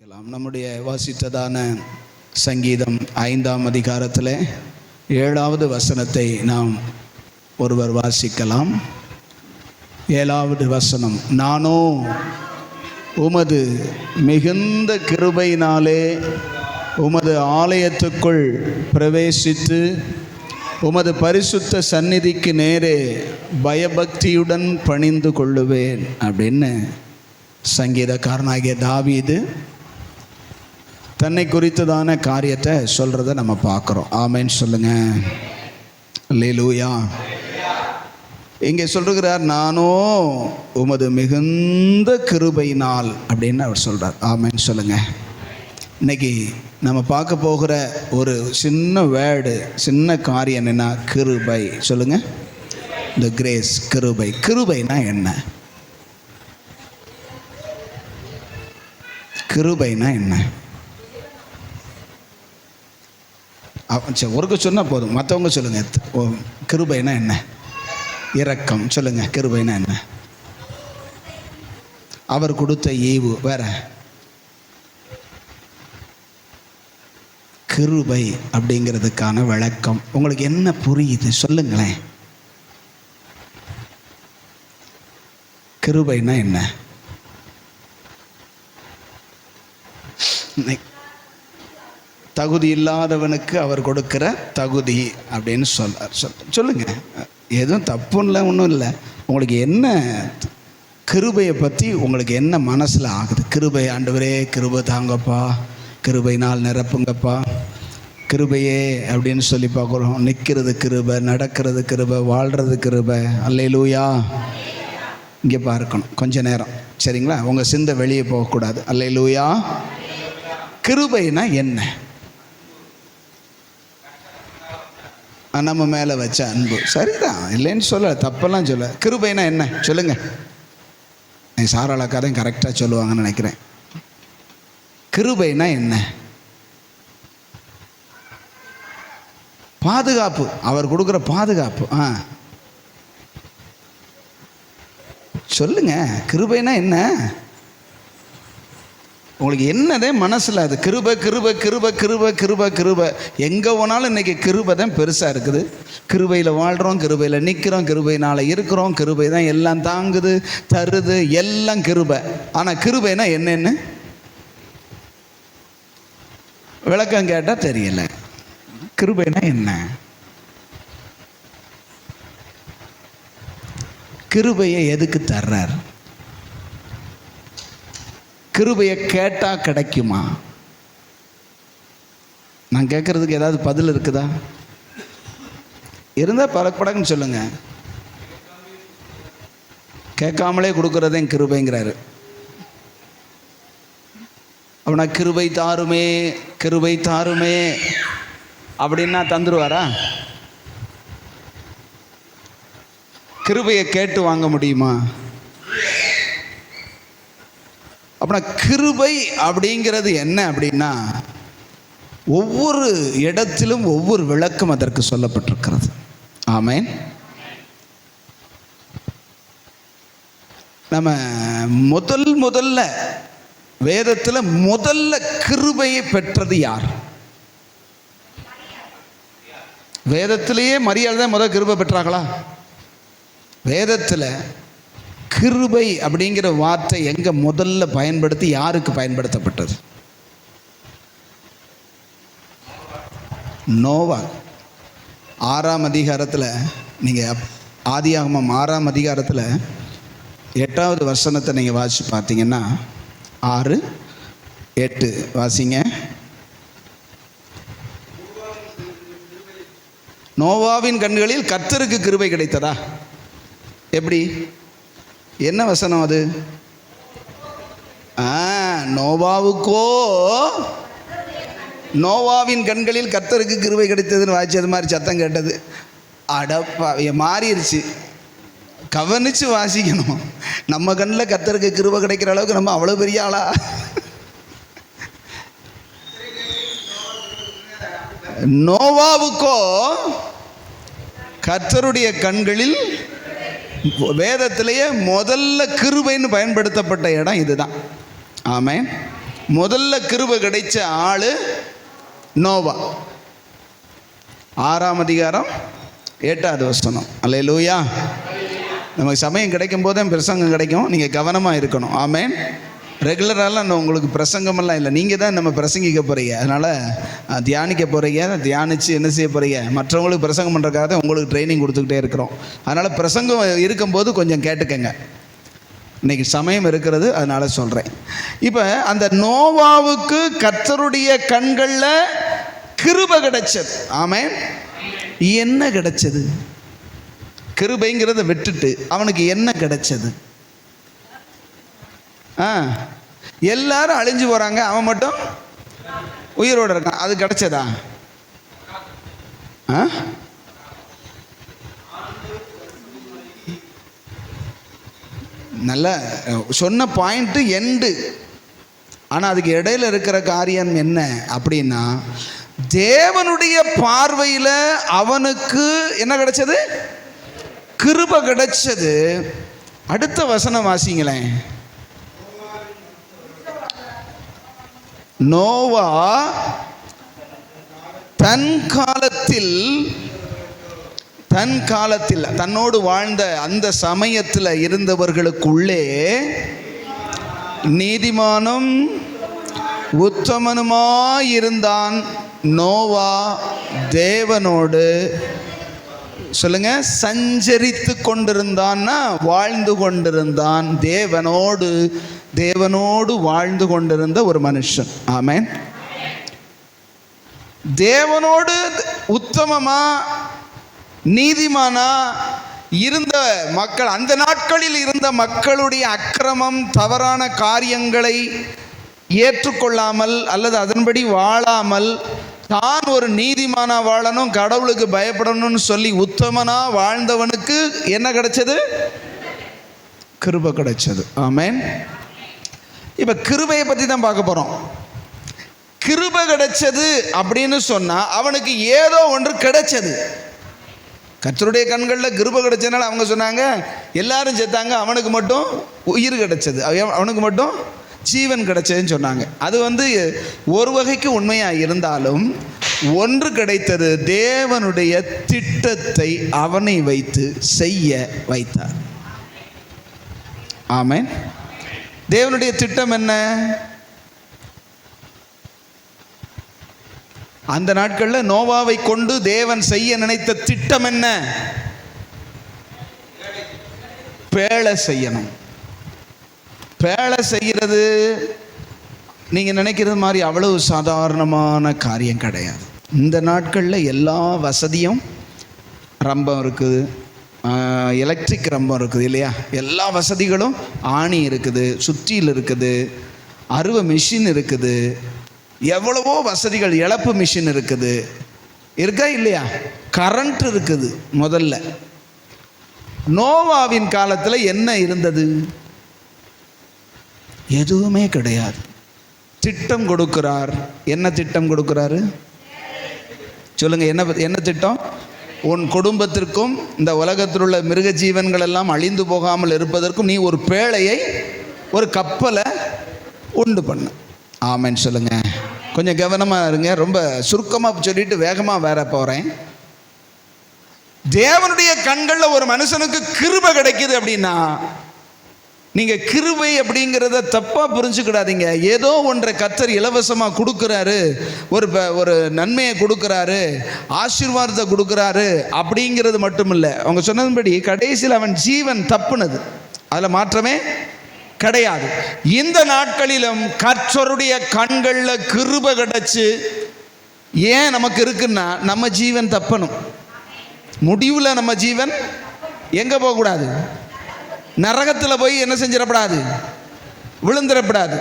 நம்முடைய வாசித்ததான சங்கீதம் 5ஆம் அதிகாரத்தில் 7வது வசனத்தை நாம் ஒருவர் வாசிக்கலாம். 7வது வசனம், நானோ உமது மிகுந்த கிருபையினாலே உமது ஆலயத்துக்குள் பிரவேசித்து உமது பரிசுத்த சந்நிதிக்கு நேரே பயபக்தியுடன் பணிந்து கொள்ளுவேன் அப்படின்னு சங்கீதக்காரனாகிய தாவீது தன்னை குறித்ததான காரியத்தை சொல்கிறத நம்ம பார்க்குறோம். ஆமென் சொல்லுங்க. அல்லேலூயா. இங்கே சொல்லுகிறார், நானோ உமது மிகுந்த கிருபையினால் அப்படின்னு அவர் சொல்கிறார். ஆமென் சொல்லுங்க. இன்னைக்கு நம்ம பார்க்க போகிற ஒரு சின்ன வேர்டு, சின்ன காரியம் என்னென்னா கிருபை. சொல்லுங்க. இந்த கிரேஸ், கிருபை. கிருபைனா என்ன? கிருபைனா என்ன? ஒருக்க சொன்னால் போதும், மற்றவங்க சொல்லுங்க. கிருபைனா என்ன? இரக்கம். சொல்லுங்க. கிருபைனா என்ன? அவர் கொடுத்த ஈவு. வேற? கிருபை அப்படிங்கிறதுக்கான விளக்கம் உங்களுக்கு என்ன புரியுது சொல்லுங்களேன். கிருபைனா என்ன? தகுதி இல்லாதவனுக்கு அவர் கொடுக்கிற தகுதி அப்படின்னு சொல்லுங்க. எதுவும் தப்புன்னு ஒன்றும் இல்லை. உங்களுக்கு என்ன கிருபையை பற்றி உங்களுக்கு என்ன மனசில் ஆகுது? கிருபை, ஆண்டவரே கிருபை தாங்கப்பா, கிருபைனால் நிரப்புங்கப்பா, கிருபையே அப்படின்னு சொல்லி பார்க்குறோம். நிற்கிறது கிருபை, நடக்கிறது கிருபை, வாழ்கிறது கிருபை. அல்லேலூயா. இங்கே பார்க்கணும் கொஞ்ச நேரம், சரிங்களா? உங்கள் சிந்தை வெளியே போகக்கூடாது. அல்லேலூயா. கிருபைனா என்ன? நம்ம மேலே வச்ச அன்பு. சரிதான், இல்லைன்னு சொல்ல, தப்பெல்லாம் சொல்ல. கிருபைனா என்ன சொல்லுங்க. சாராளக்காரன் கரெக்டாக சொல்லுவாங்கன்னு நினைக்கிறேன். கிருபைனா என்ன? பாதுகாப்பு. அவர் கொடுக்குற பாதுகாப்பு. சொல்லுங்க. கிருபைனா என்ன? உங்களுக்கு என்னதே மனசில் அது கிருபை கிருபை கிருபை கிருபை கிருபை கிருபை. எங்கே போனாலும் இன்றைக்கி கிருபை தான் பெருசாக இருக்குது. கிருபையில் வாழ்கிறோம், கிருபையில் நிற்கிறோம், கிருபையினால் இருக்கிறோம். கிருபை தான் எல்லாம் தாங்குது, தருது, எல்லாம் கிருபை. ஆனால் கிருபைனா என்னன்னு விளக்கம் கேட்டால் தெரியல. கிருபைனா என்ன? கிருபையை எதுக்கு தர்றார்? கிருபையை கேட்டால் கிடைக்குமா? நான் கேட்குறதுக்கு ஏதாவது பதில் இருக்குதா? இருந்தால் படக்குன்னு சொல்லுங்க. கேட்காமலே கொடுக்குறதே கிருபைங்கிறாரு. அப்படின்னா கிருபை தாருமே, கிருபை தாருமே அப்படின்னா தந்துருவாரா? கிருபையை கேட்டு வாங்க முடியுமா? அப்படின்னா கிருபை அப்படிங்கிறது என்ன அப்படின்னா, ஒவ்வொரு இடத்திலும் ஒவ்வொரு விளக்கம் அதற்கு சொல்லப்பட்டிருக்கிறது. ஆமென். நம்ம முதல்ல வேதத்தில் முதல்ல கிருபையை பெற்றது யார்? வேதத்திலேயே மரியாதை தான் முதல் கிருபை பெற்றாங்களா? வேதத்தில் கிருபை அப்படிங்கிற வார்த்தை எங்க முதல்ல பயன்படுத்தி யாருக்கு பயன்படுத்தப்பட்டது? நோவா. 6ஆம் அதிகாரத்தில், நீங்கள் ஆதியாகமம் 6ஆம் அதிகாரத்தில் 8வது வசனத்தை நீங்கள் வாசிச்சு பார்த்தீங்கன்னா, 6:8 வாசிங்க. நோவாவின் கண்களில் கர்த்தருக்கு கிருபை கிடைத்ததா? எப்படி? என்ன வசனம் அது? நோவாவுக்கோ நோவாவின் கண்களில் கர்த்தருக்கு கிருபை கிடைத்ததுன்னு வாசிச்சது மாதிரி சத்தம் கேட்டது. அடப்பா, மாறிடுச்சு. கவனிச்சு வாசிக்கணும். நம்ம கண்ணில் கர்த்தருக்கு கிருபை கிடைக்கிற அளவுக்கு நம்ம அவ்வளோ பெரிய ஆளா? நோவாவுக்கோ கர்த்தருடைய கண்களில் வேதத்திலேயே முதல்ல கிருபைன்னு பயன்படுத்தப்பட்ட இடம் இதுதான். ஆமென். முதல்ல கிருபை கிடைச்ச ஆளு நோவா. 6ஆம் அதிகாரம் 8வது வசனம். அல்லேலூயா. நமக்கு சமயம் கிடைக்கும் போதே பிரசங்கம் கிடைக்கும், நீங்கள் கவனமாக இருக்கணும். ஆமேன். ரெகுலராலாம் உங்களுக்கு பிரசங்கமெல்லாம் இல்லை, நீங்கள் தான் நம்ம பிரசங்கிக்க போகிறீங்க. அதனால் தியானிக்க போகிறீங்க, தியானித்து என்ன செய்ய போகிறீங்க, மற்றவங்களுக்கு பிரசங்கம் பண்ணுறதுக்காக தான் உங்களுக்கு ட்ரைனிங் கொடுத்துக்கிட்டே இருக்கிறோம். அதனால் பிரசங்கம் இருக்கும்போது கொஞ்சம் கேட்டுக்கங்க. இன்றைக்கி சமயம் இருக்கிறது, அதனால் சொல்கிறேன். இப்போ அந்த நோவாவுக்கு கர்த்தருடைய கண்களில் கிருபை கிடைச்சது. ஆமென். என்ன கிடைச்சது? கிருபைங்கிறத விட்டுட்டு அவனுக்கு என்ன கிடைச்சது? எல்லாரும் அழிஞ்சு போகிறாங்க, அவன் மட்டும் உயிரோடு இருக்கான். அது கிடைச்சதா? நல்ல சொன்ன பாயிண்ட்டு எண்டு. ஆனால் அதுக்கு இடையில இருக்கிற காரியம் என்ன அப்படின்னா, தேவனுடைய பார்வையில் அவனுக்கு என்ன கிடைச்சது? கிருபை கிடைச்சது. அடுத்த வசனம் வாசிங்களேன். நோவா தன் காலத்தில் தன்னோடு வாழ்ந்த அந்த சமயத்தில் இருந்தவர்களுக்குள்ளே நீதிமானும் உத்தமனுமாயிருந்தான். நோவா தேவனோடு சொல்லுங்க சஞ்சரித்து கொண்டிருந்தான்னா வாழ்ந்து கொண்டிருந்தான். தேவனோடு வாழ்ந்து கொண்டிருந்த ஒரு மனுஷன். ஆமென். தேவனோடு உத்தமமா நீதிமானா இருந்த மக்கள், அந்த நாட்களில் இருந்த மக்களுடைய அக்கிரமம் தவறான காரியங்களை ஏற்றுக்கொள்ளாமல் அல்லது அதன்படி வாழாமல் தான் ஒரு நீதிமானா வாழணும், கடவுளுக்கு பயப்படணும்னு சொல்லி உத்தமனா வாழ்ந்தவனுக்கு என்ன கிடைச்சது? கிருபை கிடைச்சது. ஆமென். இப்போ கிருபையை பற்றி தான் பார்க்க போகிறோம். கிருபை கிடைச்சது அப்படின்னு சொன்னால் அவனுக்கு ஏதோ ஒன்று கிடைச்சது. கர்த்தருடைய கண்களில் கிருபை கிடைச்சதுனால அவங்க சொன்னாங்க எல்லாரும் செத்தாங்க, அவனுக்கு மட்டும் உயிர் கிடைச்சது, அவனுக்கு மட்டும் ஜீவன் கிடைச்சதுன்னு சொன்னாங்க. அது ஒரு வகைக்கு உண்மையாக இருந்தாலும் ஒன்று கிடைத்தது, தேவனுடைய திட்டத்தை அவனை வைத்து செய்ய வைத்தார். ஆமென். தேவனுடைய திட்டம் என்ன? அந்த நாட்களில் நோவாவை கொண்டு தேவன் செய்ய நினைத்த திட்டம் என்ன? பேழை செய்யணும். பேழை செய்கிறது நீங்கள் நினைக்கிறது மாதிரி அவ்வளவு சாதாரணமான காரியம் கிடையாது. இந்த நாட்களில் எல்லா வசதியும் ரம்பம் இருக்குது, எலக்ட்ரிக் ரம்பம் இருக்குது இல்லையா, எல்லா வசதிகளும், ஆணி இருக்குது, சுற்றியில் இருக்குது, அறுவை மிஷின் இருக்குது, எவ்வளவோ வசதிகள், இழப்பு மிஷின் இருக்குது, இருக்கா இல்லையா, கரண்ட் இருக்குது. முதல்ல நோவாவின் காலத்தில் என்ன இருந்தது? எதுவுமே கிடையாது. திட்டம் கொடுக்கிறார். என்ன திட்டம் கொடுக்கிறாரு சொல்லுங்க? என்ன திட்டம்? உன் குடும்பத்திற்கும் இந்த உலகத்தில் உள்ள மிருக ஜீவன்கள் எல்லாம் அழிந்து போகாமல் இருப்பதற்கும் நீ ஒரு பேழையை, ஒரு கப்பலை உண்டு பண்ண. ஆமென் சொல்லுங்க. கொஞ்சம் கவனமாக இருங்க. ரொம்ப சுருக்கமாக சொல்லிட்டு வேகமாக வேற போகிறேன். தேவனுடைய கண்களில் ஒரு மனுஷனுக்கு கிருபை கிடைக்குது அப்படின்னா, நீங்கள் கிருபை அப்படிங்கிறத தப்பாக புரிஞ்சுக்கிடாதீங்க. ஏதோ ஒன்றை கர்த்தர் இலவசமாக கொடுக்குறாரு, ஒரு நன்மையை கொடுக்குறாரு, ஆசீர்வாதத்தை கொடுக்குறாரு அப்படிங்கிறது மட்டும் இல்லை. அவங்க சொன்னதுபடி கடைசியில் அவன் ஜீவன் தப்புனது, அதில் மாற்றமே கிடையாது. இந்த நாட்களிலும் கர்த்தருடைய கண்களில் கிருபை கிடைச்சு ஏன் நமக்கு இருக்குன்னா, நம்ம ஜீவன் தப்பணும். முடிவில் நம்ம ஜீவன் எங்கே போகக்கூடாது? நரகத்தில் போய் என்ன செஞ்சிடப்படாது? விழுந்துடப்படாது.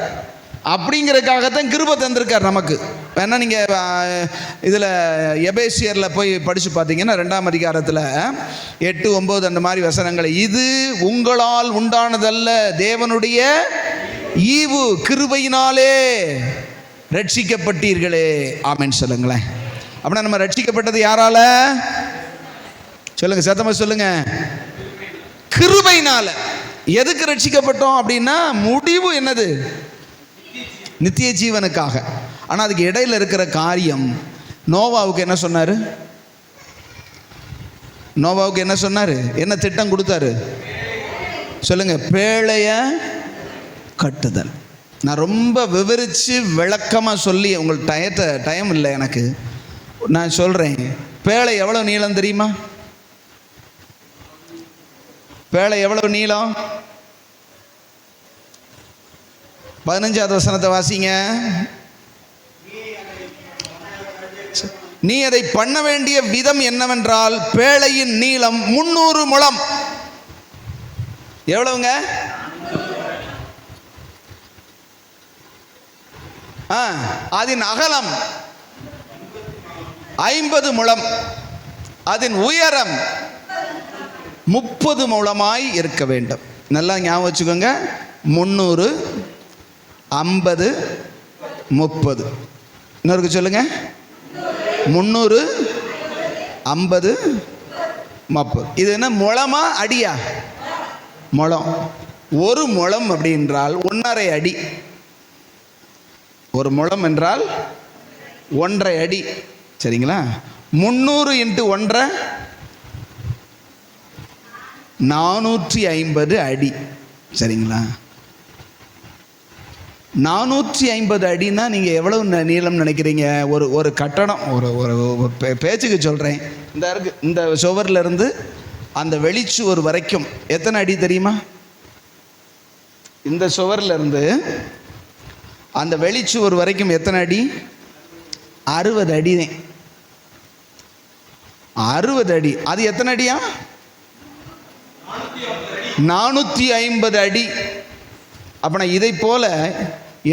அப்படிங்கிறதுக்காகத்தான் கிருபை தந்திருக்கார் நமக்கு. வேணா நீங்கள் இதில் எபேசியரில் போய் படித்து பார்த்தீங்கன்னா 2ஆம் அதிகாரத்தில் 8, 9 அந்த மாதிரி வசனங்களை, இது உங்களால் உண்டானதல்ல, தேவனுடைய ஈவு, கிருபையினாலே ரட்சிக்கப்பட்டீர்களே. ஆமென் சொல்லுங்களேன். அப்படின்னா நம்ம ரட்சிக்கப்பட்டது யாரால? சொல்லுங்க, சத்தமா சொல்லுங்க. கிருபையினால. எதுக்கு ரட்சிக்கப்பட்டோம் அப்படின்னா, முடிவு என்னது? நித்திய ஜீவனுக்காக. ஆனால் அதுக்கு இடையில இருக்கிற காரியம், நோவாவுக்கு என்ன சொன்னார்? நோவாவுக்கு என்ன சொன்னார்? என்ன திட்டம் கொடுத்தாரு சொல்லுங்க? பேழைய கட்டுதல். நான் ரொம்ப விவரித்து விளக்கமாக சொல்லி உங்களுக்கு டைம் இல்லை எனக்கு. நான் சொல்கிறேன், பேழை எவ்வளோ நீளம் தெரியுமா? பேழை எவ்வளவு நீளம்? 15வது வசனத்தை வாசிங்க. நீ அதை பண்ண வேண்டிய விதம் என்னவென்றால், பேழையின் நீளம் 300 முழம். எவ்வளவுங்க? அதன் அகலம் 50 முழம், அதன் உயரம் 30 முழமாய் இருக்க வேண்டும். நல்லா ஞாபகம் வச்சுக்கோங்க. 300, 50, 30. இன்னொருக்கு சொல்லுங்க. 300, 50, 30. இது என்ன முழமா அடியா? முழம். ஒரு முழம் அப்படி என்றால் 1.5 அடி. ஒரு முழம் என்றால் 1.5 அடி. சரிங்களா? 300 × 1.5 450 அடி. சரிங்களா? 450 அடின்னா நீங்கள் எவ்வளவு நீளம் நினைக்கிறீங்க? ஒரு கட்டடம், ஒரு பேச்சுக்கு சொல்கிறேன். இந்த சுவரில் இருந்து அந்த வெளிச்சுவர் வரைக்கும் எத்தனை அடி தெரியுமா? இந்த சுவரில் இருந்து அந்த வெளிச்சுவர் வரைக்கும் எத்தனை அடி? 60 அடி. 60 அடி. அது எத்தனை அடியா? 450 அடி. அப்படின்னா இதை போல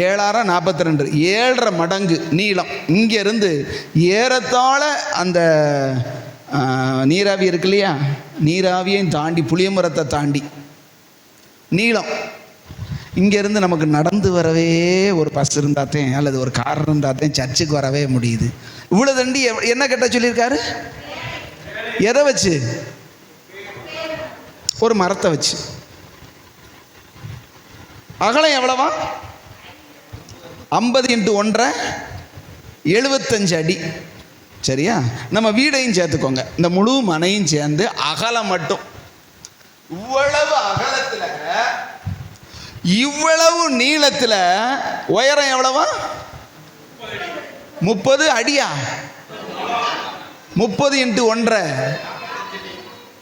7 42, 7.5 மடங்கு நீளம். இங்கிருந்து ஏறத்தாழ அந்த நீராவி இருக்கு இல்லையா, நீராவியையும் தாண்டி புளியமரத்தை தாண்டி நீளம். இங்கேருந்து நமக்கு நடந்து வரவே ஒரு பஸ் இருந்தாத்தேன் அல்லது ஒரு கார் இருந்தாத்தேன் சர்ச்சுக்கு வரவே முடியுது. இவ்வளோ தண்டி என்ன கட்ட சொல்லியிருக்காரு? எதை வச்சு? ஒரு மரத்தை வச்சு. அகலம் எவ்வளவா? 50 × 1.5 75 அடி. சரியா? நம்ம வீடையும் சேர்த்துக்கோங்க, இந்த முழு மனையும் சேர்ந்து அகலம் மட்டும் இவ்வளவு அகலத்தில் இவ்வளவு நீளத்தில் உயரம் எவ்வளவா? 30 அடியா? 30 × 1.5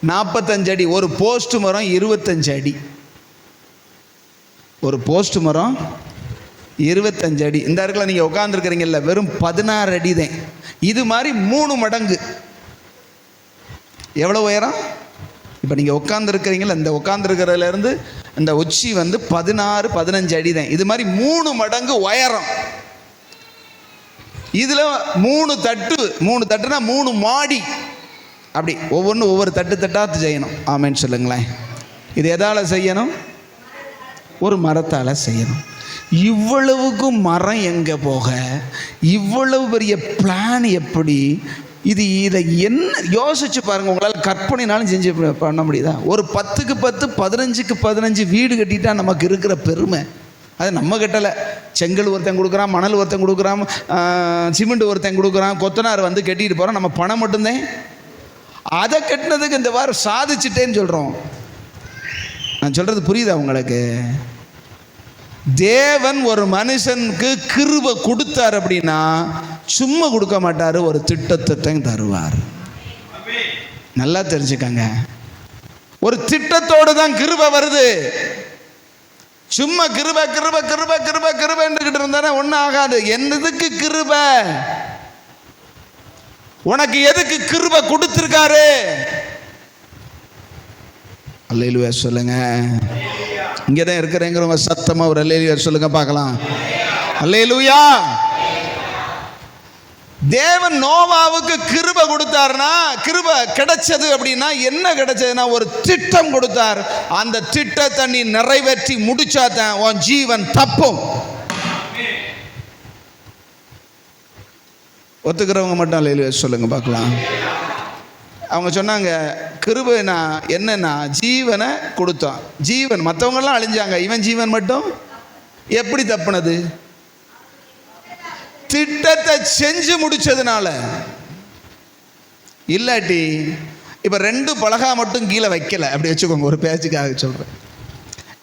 45 அடி. ஒரு போஸ்ட் மரம் 25 அடி. ஒரு போஸ்ட் மரம் 25 அடி. இந்த இடத்துல நீங்கள் உட்காந்துருக்கிறீங்கல்ல, வெறும் 16 அடி தான். இது மாதிரி 3 மடங்கு. எவ்வளோ உயரம்? இப்போ நீங்கள் உட்காந்துருக்கிறீங்களா, இந்த உட்காந்துருக்கிறதுலேருந்து இந்த உச்சி 16 15 அடி தான். இது மாதிரி 3 மடங்கு உயரம். இதில் 3 தட்டுனா 3 மாடி. அப்படி ஒவ்வொன்றும் ஒவ்வொரு தட்டாத்து செய்யணும். ஆமேன்னு சொல்லுங்களேன். இது எதால் செய்யணும்? ஒரு மரத்தால் செய்யணும். இவ்வளவுக்கும் மரம் எங்கே போக? இவ்வளவு பெரிய பிளான் எப்படி? இதை என்ன யோசிச்சு பாருங்கள். உங்களால் கற்பனைனாலும் செஞ்சு பண்ண முடியுதா? ஒரு 10க்கு 10 15க்கு 15 வீடு கட்டிட்டா நமக்கு இருக்கிற பெருமை அது நம்ம கட்டலை. செங்கல் ஒருத்தன் கொடுக்குறான், மணல் ஒருத்தன் கொடுக்குறான், சிமெண்ட் ஒருத்தன் கொடுக்குறான், கொத்தனார் கட்டிட்டு போகிறான். நம்ம பணம் மட்டும்தான். அதை கட்டினதுக்கு இந்த வாரம் சாதிச்சுட்டேன்னு சொல்கிறோம். நான் சொல்கிறது புரியுதா உங்களுக்கு? தேவன் ஒரு மனுஷனுக்கு கிருபை கொடுத்தார் அப்படின்னா சும்மா கொடுக்க மாட்டார், ஒரு திட்டத்தை தருவார். நல்லா தெரிஞ்சுக்கங்க. ஒரு திட்டத்தோடு தான் கிருபை வருது. சும்மா கிருபை கிருபை கிருபை கிருபை கிருபைன்னுக்கிட்டு இருந்தானே ஒன்றும் ஆகாது. என்னதுக்கு கிருபை? உனக்கு எதுக்கு கிருபை கொடுத்துருக்காரு? அல்லேலூயா சொல்லுங்க. இங்கே தான் இருக்கிறேங்கிறவங்க சத்தமாக ஒரு அல்லேலூயா சொல்லுங்க பார்க்கலாம். அல்லேலூயா. தேவன் நோவாவுக்கு கிருபை கொடுத்தாருன்னா, கிருபை கிடைச்சது அப்படின்னா என்ன கிடைச்சதுன்னா ஒரு திட்டம் கொடுத்தார். அந்த திட்டத்தை நீ நிறைவேற்றி முடிச்சாதான் உன் ஜீவன் தப்பும். ஒத்துக்கிறவங்க மட்டும் அல்லேலூயா சொல்லுங்க பார்க்கலாம். அவங்க சொன்னாங்க, கிருபைனா என்னன்னா ஜீவனை கொடுத்தான். ஜீவன் மற்றவங்கெல்லாம் அழிஞ்சாங்க, இவன் ஜீவன் மட்டும் எப்படி தப்புனது? திட்டத்தை செஞ்சு முடிச்சதுனால. இல்லாட்டி இப்ப 2 பலகா மட்டும் கீழே வைக்கல, அப்படி வச்சுக்கோங்க, ஒரு பேச்சுக்காக சொல்றேன்.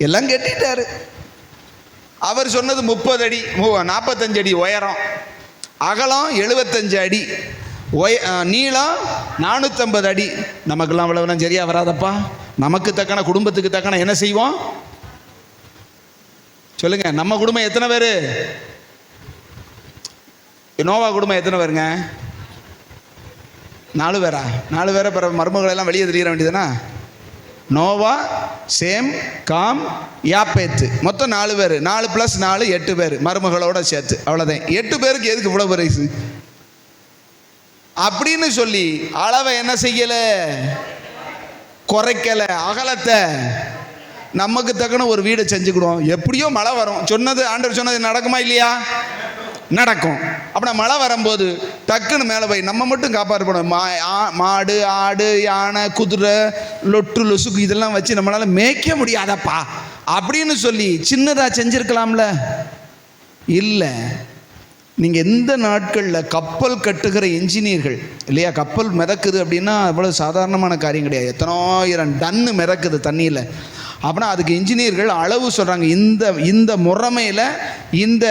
எல்லாம் கட்டிட்டாரு. அவர் சொன்னது 30 அடி 45 அடி உயரம், அகலம் 75 அடி, நீளம் 450 அடி. நமக்கெல்லாம் அவ்வளவுலாம் சரியா வராதப்பா. நமக்கு தக்கன, குடும்பத்துக்கு தக்கன என்ன செய்வோம் சொல்லுங்க? நம்ம குடும்பம் எத்தனை பேரு? நோவா குடும்பம் எத்தனை பேருங்க? 4 பேரா? 4 பேரை பிற மருமகளை எல்லாம் வெளியே தெரியற வேண்டியதுனா? நோவா, சேம், காம், யாப்பேத்து, மொத்தம் 4 பேர். 4 + 4 8 பேர் மருமகளோட சேர்த்து. அவ்வளோதான். 8 பேருக்கு எதுக்கு இவ்வளோ பரிசு அப்படின்னு சொல்லி அளவை என்ன செய்யல, குறைக்கல. அகலத்தை நமக்கு தக்கன ஒரு வீடை செஞ்சுக்கிடுவோம். எப்படியோ மழை வரும், சொன்னது ஆண்டவர் சொன்னது நடக்குமா இல்லையா? நடக்கும். அப்படின்னா மழை வரும்போது டக்குன்னு மேலே போய் நம்ம மட்டும் காப்பாற்றப்படும். மாடு, ஆடு, யானை, குதிரை, லொட்டு லொசுக்கு இதெல்லாம் வச்சு நம்மளால மேய்க்க முடியாதப்பா அப்படின்னு சொல்லி சின்னதாக செஞ்சிருக்கலாம்ல. இல்லை, நீங்கள் எந்த நாட்களில் கப்பல் கட்டுகிற என்ஜினியர்கள் இல்லையா, கப்பல் மிதக்குது அப்படின்னா அவ்வளோ சாதாரணமான காரியம் கிடையாது. எத்தனாயிரம் டன்னு மிதக்குது தண்ணியில். அப்படின்னா அதுக்கு இன்ஜினியர்கள் அளவு சொல்கிறாங்க. இந்த முறைமையில், இந்த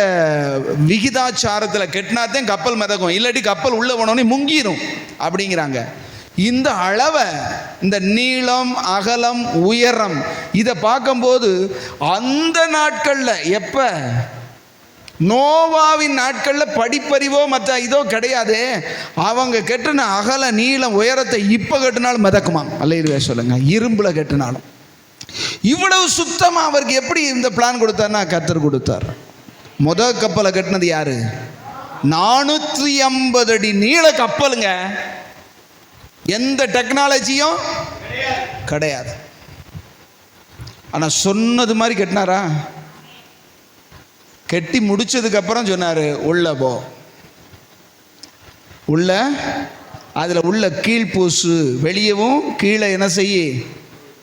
விகிதாச்சாரத்தில் கெட்டினாத்தான் கப்பல் மிதக்கும், இல்லாட்டி கப்பல் உள்ளே போனோடனே முங்கிரும் அப்படிங்கிறாங்க. இந்த அளவை, இந்த நீளம், அகலம், உயரம் இதை பார்க்கும்போது அந்த நாட்களில், எப்போ நோவாவின் நாட்களில் படிப்பறிவோ மற்ற இதோ கிடையாது. அவங்க கெட்டின அகல, நீளம், உயரத்தை இப்போ கட்டினாலும் மிதக்குமாம். அல்லேலூயா சொல்லுங்க. இரும்பில் கட்டினாலும். இவ்வளவு சுத்தமா அவருக்கு எப்படி இந்த பிளான் கொடுத்தார்னா கர்த்தர் கொடுத்தார். முதல் கப்பலை கட்டினது யாரு? 450 அடி நீள கப்பலுங்க. எந்த டெக்னாலஜியும் கிடையாது. ஆனா சொன்னது மாதிரி கட்டினாரா? கட்டி முடிச்சதுக்கு அப்புறம் சொன்னாரு, உள்ள போ, உள்ள அதுல உள்ள கீழ்பூசு வெளியவும், கீழே என்ன செய்ய,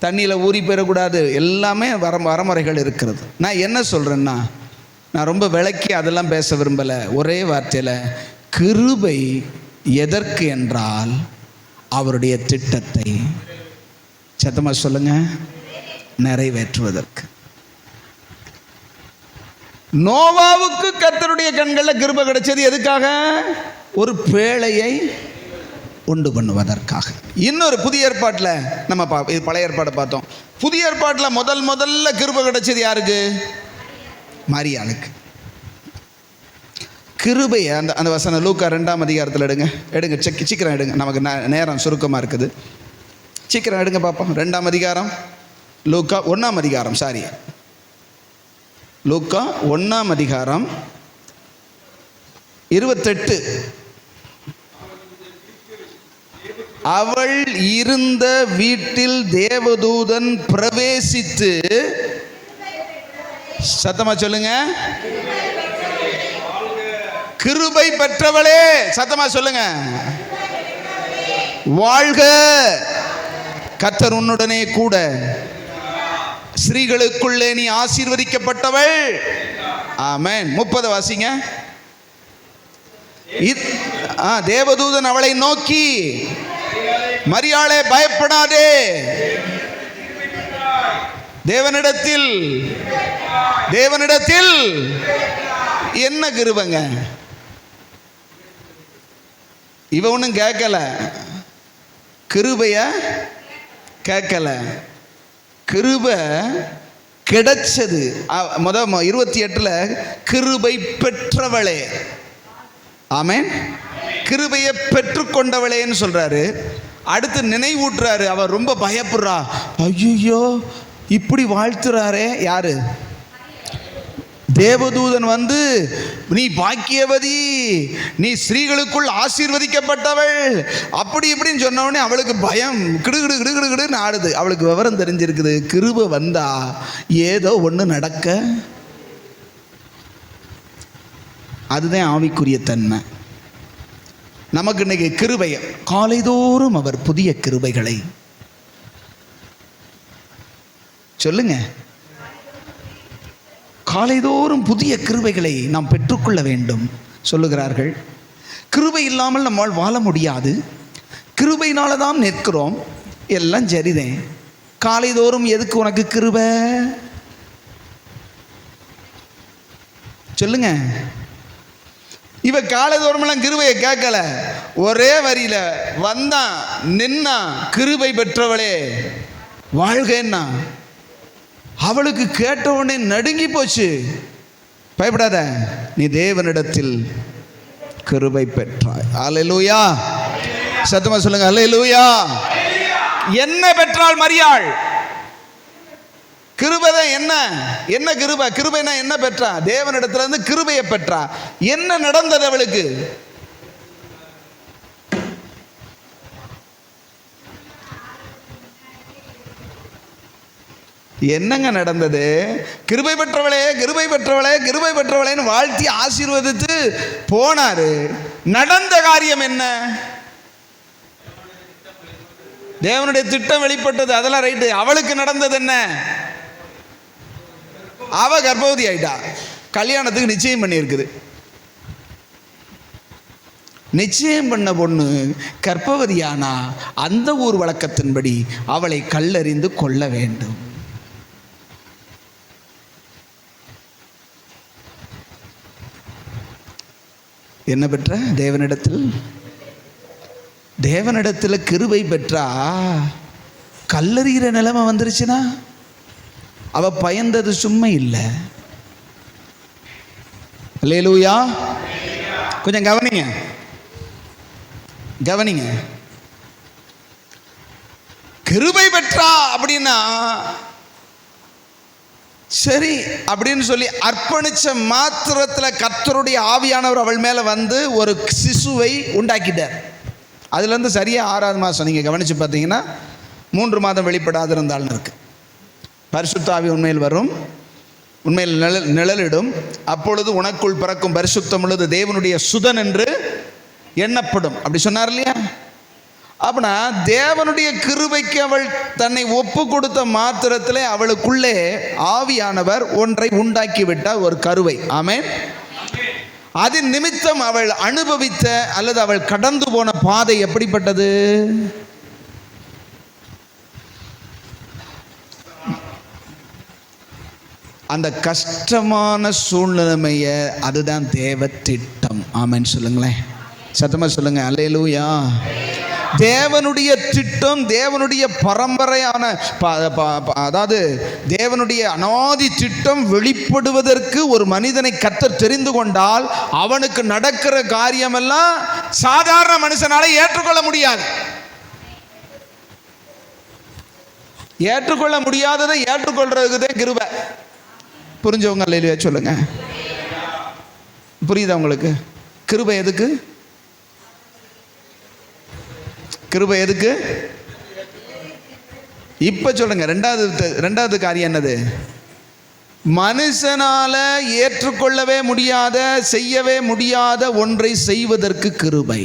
தண்ணியில் ஊறி போயிடக்கூடாது. எல்லாமே வரமுறைகள் இருக்கிறது. நான் என்ன சொல்கிறேன்னா, நான் ரொம்ப விளக்கி அதெல்லாம் பேச விரும்பலை. ஒரே வார்த்தையில், கிருபை எதற்கு என்றால் அவருடைய திட்டத்தை, சத்தமாக சொல்லுங்க, நிறைவேற்றுவதற்கு. நோவாவுக்கு கர்த்தருடைய கண்களில் கிருபை கிடைச்சது எதுக்காக? ஒரு பேழையை உண்டு பண்ணுவதற்காக. இன்னொரு புதிய ஏற்பாட்டில் நம்ம இது பழைய ஏற்பாடு பார்த்தோம். புதிய ஏற்பாட்டில் முதல்ல கிருபை கிடைச்சது யாருக்கு? மரியாளுக்கு. கிருபை அந்த வசனம் லூக்கா 2ஆம் அதிகாரத்தில் எடுங்க சீக்கிரம் எடுங்க, நமக்கு நேரம் சுருக்கமாக இருக்குது. சீக்கிரம் எடுங்க பார்ப்போம். 2ஆம் அதிகாரம், லூக்கா 1ஆம் அதிகாரம், லூக்கா 1ஆம் அதிகாரம் 28. அவள் இருந்த வீட்டில் தேவதூதன் பிரவேசித்து, சத்தமா சொல்லுங்க, கிருபை பெற்றவளே, சத்தமா சொல்லுங்க, வாழ்க, கர்த்தர் உன்னுடனே கூட, ஸ்ரீகளுக்குள்ளே நீ ஆசீர்வதிக்கப்பட்டவள். ஆமென். 30 வாசிங்க. தேவதூதன் அவளை நோக்கி, மரியாளே பயப்படாதே, தேவனிடத்தில் என்ன கிருபைங்க. இவ ஒன்றும் கேட்கல, கிருபைய கேட்கல, கிருபை கிடைச்சது. 28 கிருபை பெற்றவளே. ஆமென். கிருபையை பெற்றுக்கொண்டவளேன்னு சொல்றாரு. அடுத்து நினைவூட்டுறாரு. அவர் ரொம்ப பயப்படுறா. ஐயோ இப்படி வாழ்த்துறாரே. யாரு? தேவதூதன் வந்து, நீ பாக்கியவதி, நீ ஸ்ரீகளுக்குள் ஆசீர்வதிக்கப்பட்டவள், அப்படி இப்படின்னு சொன்ன உடனே அவளுக்கு பயம் கிடுகிடுன்னு ஆடுது. அவளுக்கு விவரம் தெரிஞ்சிருக்குது, கிருபை வந்தா ஏதோ ஒன்று நடக்க. அதுதான் ஆவிக்குரிய தன்மை. நமக்கு இன்னைக்கு கிருபை, காலைதோறும் அவர் புதிய கிருபைகளை, சொல்லுங்க, காலைதோறும் புதிய கிருபைகளை நாம் பெற்றுக்கொள்ள வேண்டும். சொல்லுகிறார்கள். கிருபை இல்லாமல் நம்மால் வாழ முடியாது, கிருபையினால தான் நிற்கிறோம். எல்லாம் சரிதேன். காலைதோறும் எதுக்கு உனக்கு கிருபை சொல்லுங்க. இவ காலைதோறுமெல்லாம் கிருபையை கேட்கல, ஒரே வரியில வந்தான் நின்னா, கிருபை பெற்றவளே வாழ்கன்னா. அவளுக்கு கேட்ட உடனே நடுங்கி போச்சு. பயப்படாத, நீ தேவனிடத்தில் கிருபை பெற்றாய். அல்லேலூயா. சத்தமா சொல்லுங்க அல்லேலூயா. என்ன பெற்றாள் மரியாள்? கிருபை என்ன? என்ன கிருபை? கிருபைனா என்ன பெற்றா? தேவனிடத்துல இருந்து கிருபையை பெற்றா. என்ன நடந்தது அவளுக்கு? என்னங்க நடந்தது? கிருபை பெற்றவளே, கிருபை பெற்றவளே, கிருபை பெற்றவளேன்னு வாழ்த்தி ஆசீர்வதித்து போனாரு. நடந்த காரியம் என்ன? தேவனுடைய திட்டம் வெளிப்பட்டது, அதெல்லாம் ரைட்டு. அவளுக்கு நடந்தது என்ன? அவ கர்ப்பவதி ஆயிட்டா. கல்யாணத்துக்கு நிச்சயம் பண்ணி இருக்குது. நிச்சயம் பண்ண பொண்ணு கர்ப்பவதியானா அந்த ஊர் வழக்கத்தின்படி அவளை கல்லறிந்து கொள்ள வேண்டும். என்ன பெற்ற? தேவனிடத்தில். தேவனிடத்தில் கிருபை பெற்றா கல்லறிகிற நிலைமை வந்துருச்சுன்னா அவ பயந்தது சும்மா இல்லை. அல்லேலூயா. கொஞ்சம் கவனிங்க, கவனிங்க. கிருபை பெற்றா அப்படின்னா சரி அப்படின்னு சொல்லி அர்ப்பணிச்ச மாத்திரத்தில் கர்த்தருடைய ஆவியானவர் அவள் மேல வந்து ஒரு சிசுவை உண்டாக்கிட்டார். அதுலேருந்து சரியாக 6வது மாதம் நீங்கள் கவனித்து பார்த்தீங்கன்னா 3 மாதம் வெளிப்படாது இருந்தாலும் இருக்கு. பரிசுத்த ஆவி உண்மையில் வரும், உண்மையில் நிழலிடும். அப்பொழுது உனக்குள் பிறக்கும் பரிசுத்தம் உள்ளது தேவனுடைய சுதன் என்று எண்ணப்படும். அப்படி சொன்னார் இல்லையா? அப்படின்னா தேவனுடைய கிருபைக்கு அவள் தன்னை ஒப்பு கொடுத்த மாத்திரத்திலே அவளுக்குள்ளே ஆவியானவர் ஒன்றை உண்டாக்கி விட்டார், ஒரு கருவை. ஆமென். அதன் நிமித்தம் அவள் அனுபவித்த அல்லது அவள் கடந்து போன பாதை எப்படிப்பட்டது? அந்த கஷ்டமான சூழ்நிலைமைய, அதுதான் தேவ திட்டம். ஆமென் சொல்லுங்களேன், சத்தமா சொல்லுங்க அல்லேலூயா. தேவனுடைய திட்டம், தேவனுடைய பரம்பரையான அதாவது தேவனுடைய அநாதி திட்டம் வெளிப்படுவதற்கு ஒரு மனிதனை கர்த்தர் தெரிந்து கொண்டால் அவனுக்கு நடக்கிற காரியமெல்லாம் சாதாரண மனுஷனால ஏற்றுக்கொள்ள முடியாது. ஏற்றுக்கொள்ள முடியாததை ஏற்றுக்கொள்றதுக்கு கிருபை. புரிஞ்சவங்க அல்லேலூயா சொல்லுங்க. புரியுதா உங்களுக்கு? கிருபை எதுக்கு? கிருபை எதுக்கு? இப்ப சொல்லுங்க. ரெண்டாவது காரியம் என்னது? மனுஷனால ஏற்றுக்கொள்ளவே முடியாத, செய்யவே முடியாத ஒன்றை செய்வதற்கு கிருபை.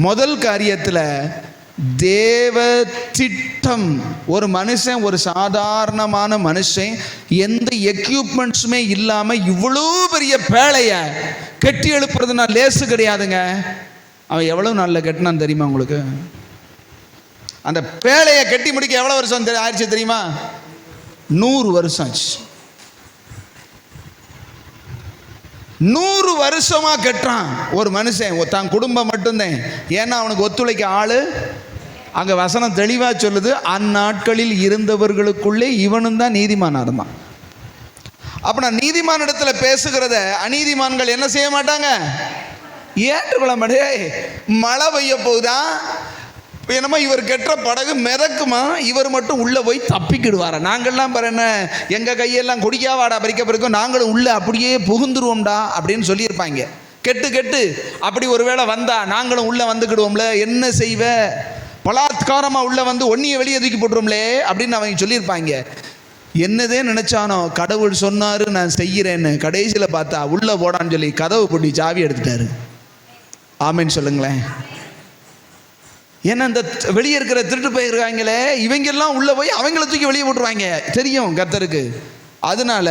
முதல் காரியத்தில் தேவ திட்டம். ஒரு மனுஷன், ஒரு சாதாரணமான மனுஷன் எந்த எக்யூப்மெண்ட்ஸுமே இல்லாம இவ்வளோ பெரிய பேழைய கட்டி எழுப்புறதுனா லேசு கிடையாதுங்க. அவன் எவ்வளவு நாளில் கட்டினான் தெரியுமா உங்களுக்கு? அந்த பேழையை கட்டி முடிக்க எவ்வளவு வருஷம் ஆயிடுச்சு தெரியுமா? 100 வருஷம் ஆச்சு. 100 வருஷமா கட்டுறான் ஒரு மனுஷன், தான் குடும்பம் மட்டும்தான். ஏன்னா அவனுக்கு ஒத்துழைக்க ஆளு. அங்க வசனம் தெளிவா சொல்லுது, அந்நாட்களில் இருந்தவர்களுக்குள்ளே இவனும் தான் நீதிமானா இருந்தான். அப்ப நான் நீதிமான இடத்துல பேசுகிறத அநீதிமான்கள் என்ன செய்ய மாட்டாங்க? ஏற்றுக்கொள்ள மாட்டே. மழை பெய்ய போகுதா என்னமோ இவர் கெட்ட படகு மிதக்குமா, இவர் மட்டும் உள்ள போய் தப்பிக்கிடுவாரா? நாங்கள்லாம் பாரு என்ன, எங்க கையெல்லாம் குடிக்காவாடா பறிக்க பிறக்கும், நாங்களும் உள்ள அப்படியே புகுந்துருவோம்டா அப்படின்னு சொல்லியிருப்பாங்க. கெட்டு அப்படி ஒருவேளை வந்தா நாங்களும் உள்ள வந்துக்கிடுவோம்ல, என்ன செய்வ, பலாத்காரமா உள்ள வந்து ஒன்னிய வெளியே தூக்கி போட்டுருவோம்லே அப்படின்னு அவங்க சொல்லியிருப்பாங்க. என்னதே நினைச்சானோ, கடவுள் சொன்னாரு நான் செய்கிறேன்னு. கடைசியில் பார்த்தா உள்ள போடான்னு சொல்லி கதவு பூட்டி சாவி எடுத்துட்டாரு. ஆமென் சொல்லுங்களேன். ஏன்னா இந்த வெளியே இருக்கிற திருட்டு போயிருக்காங்களே, இவங்கெல்லாம் உள்ள போய் அவங்கள தூக்கி வெளியே போட்டுருவாங்க. தெரியும் கர்த்தருக்கு. அதனால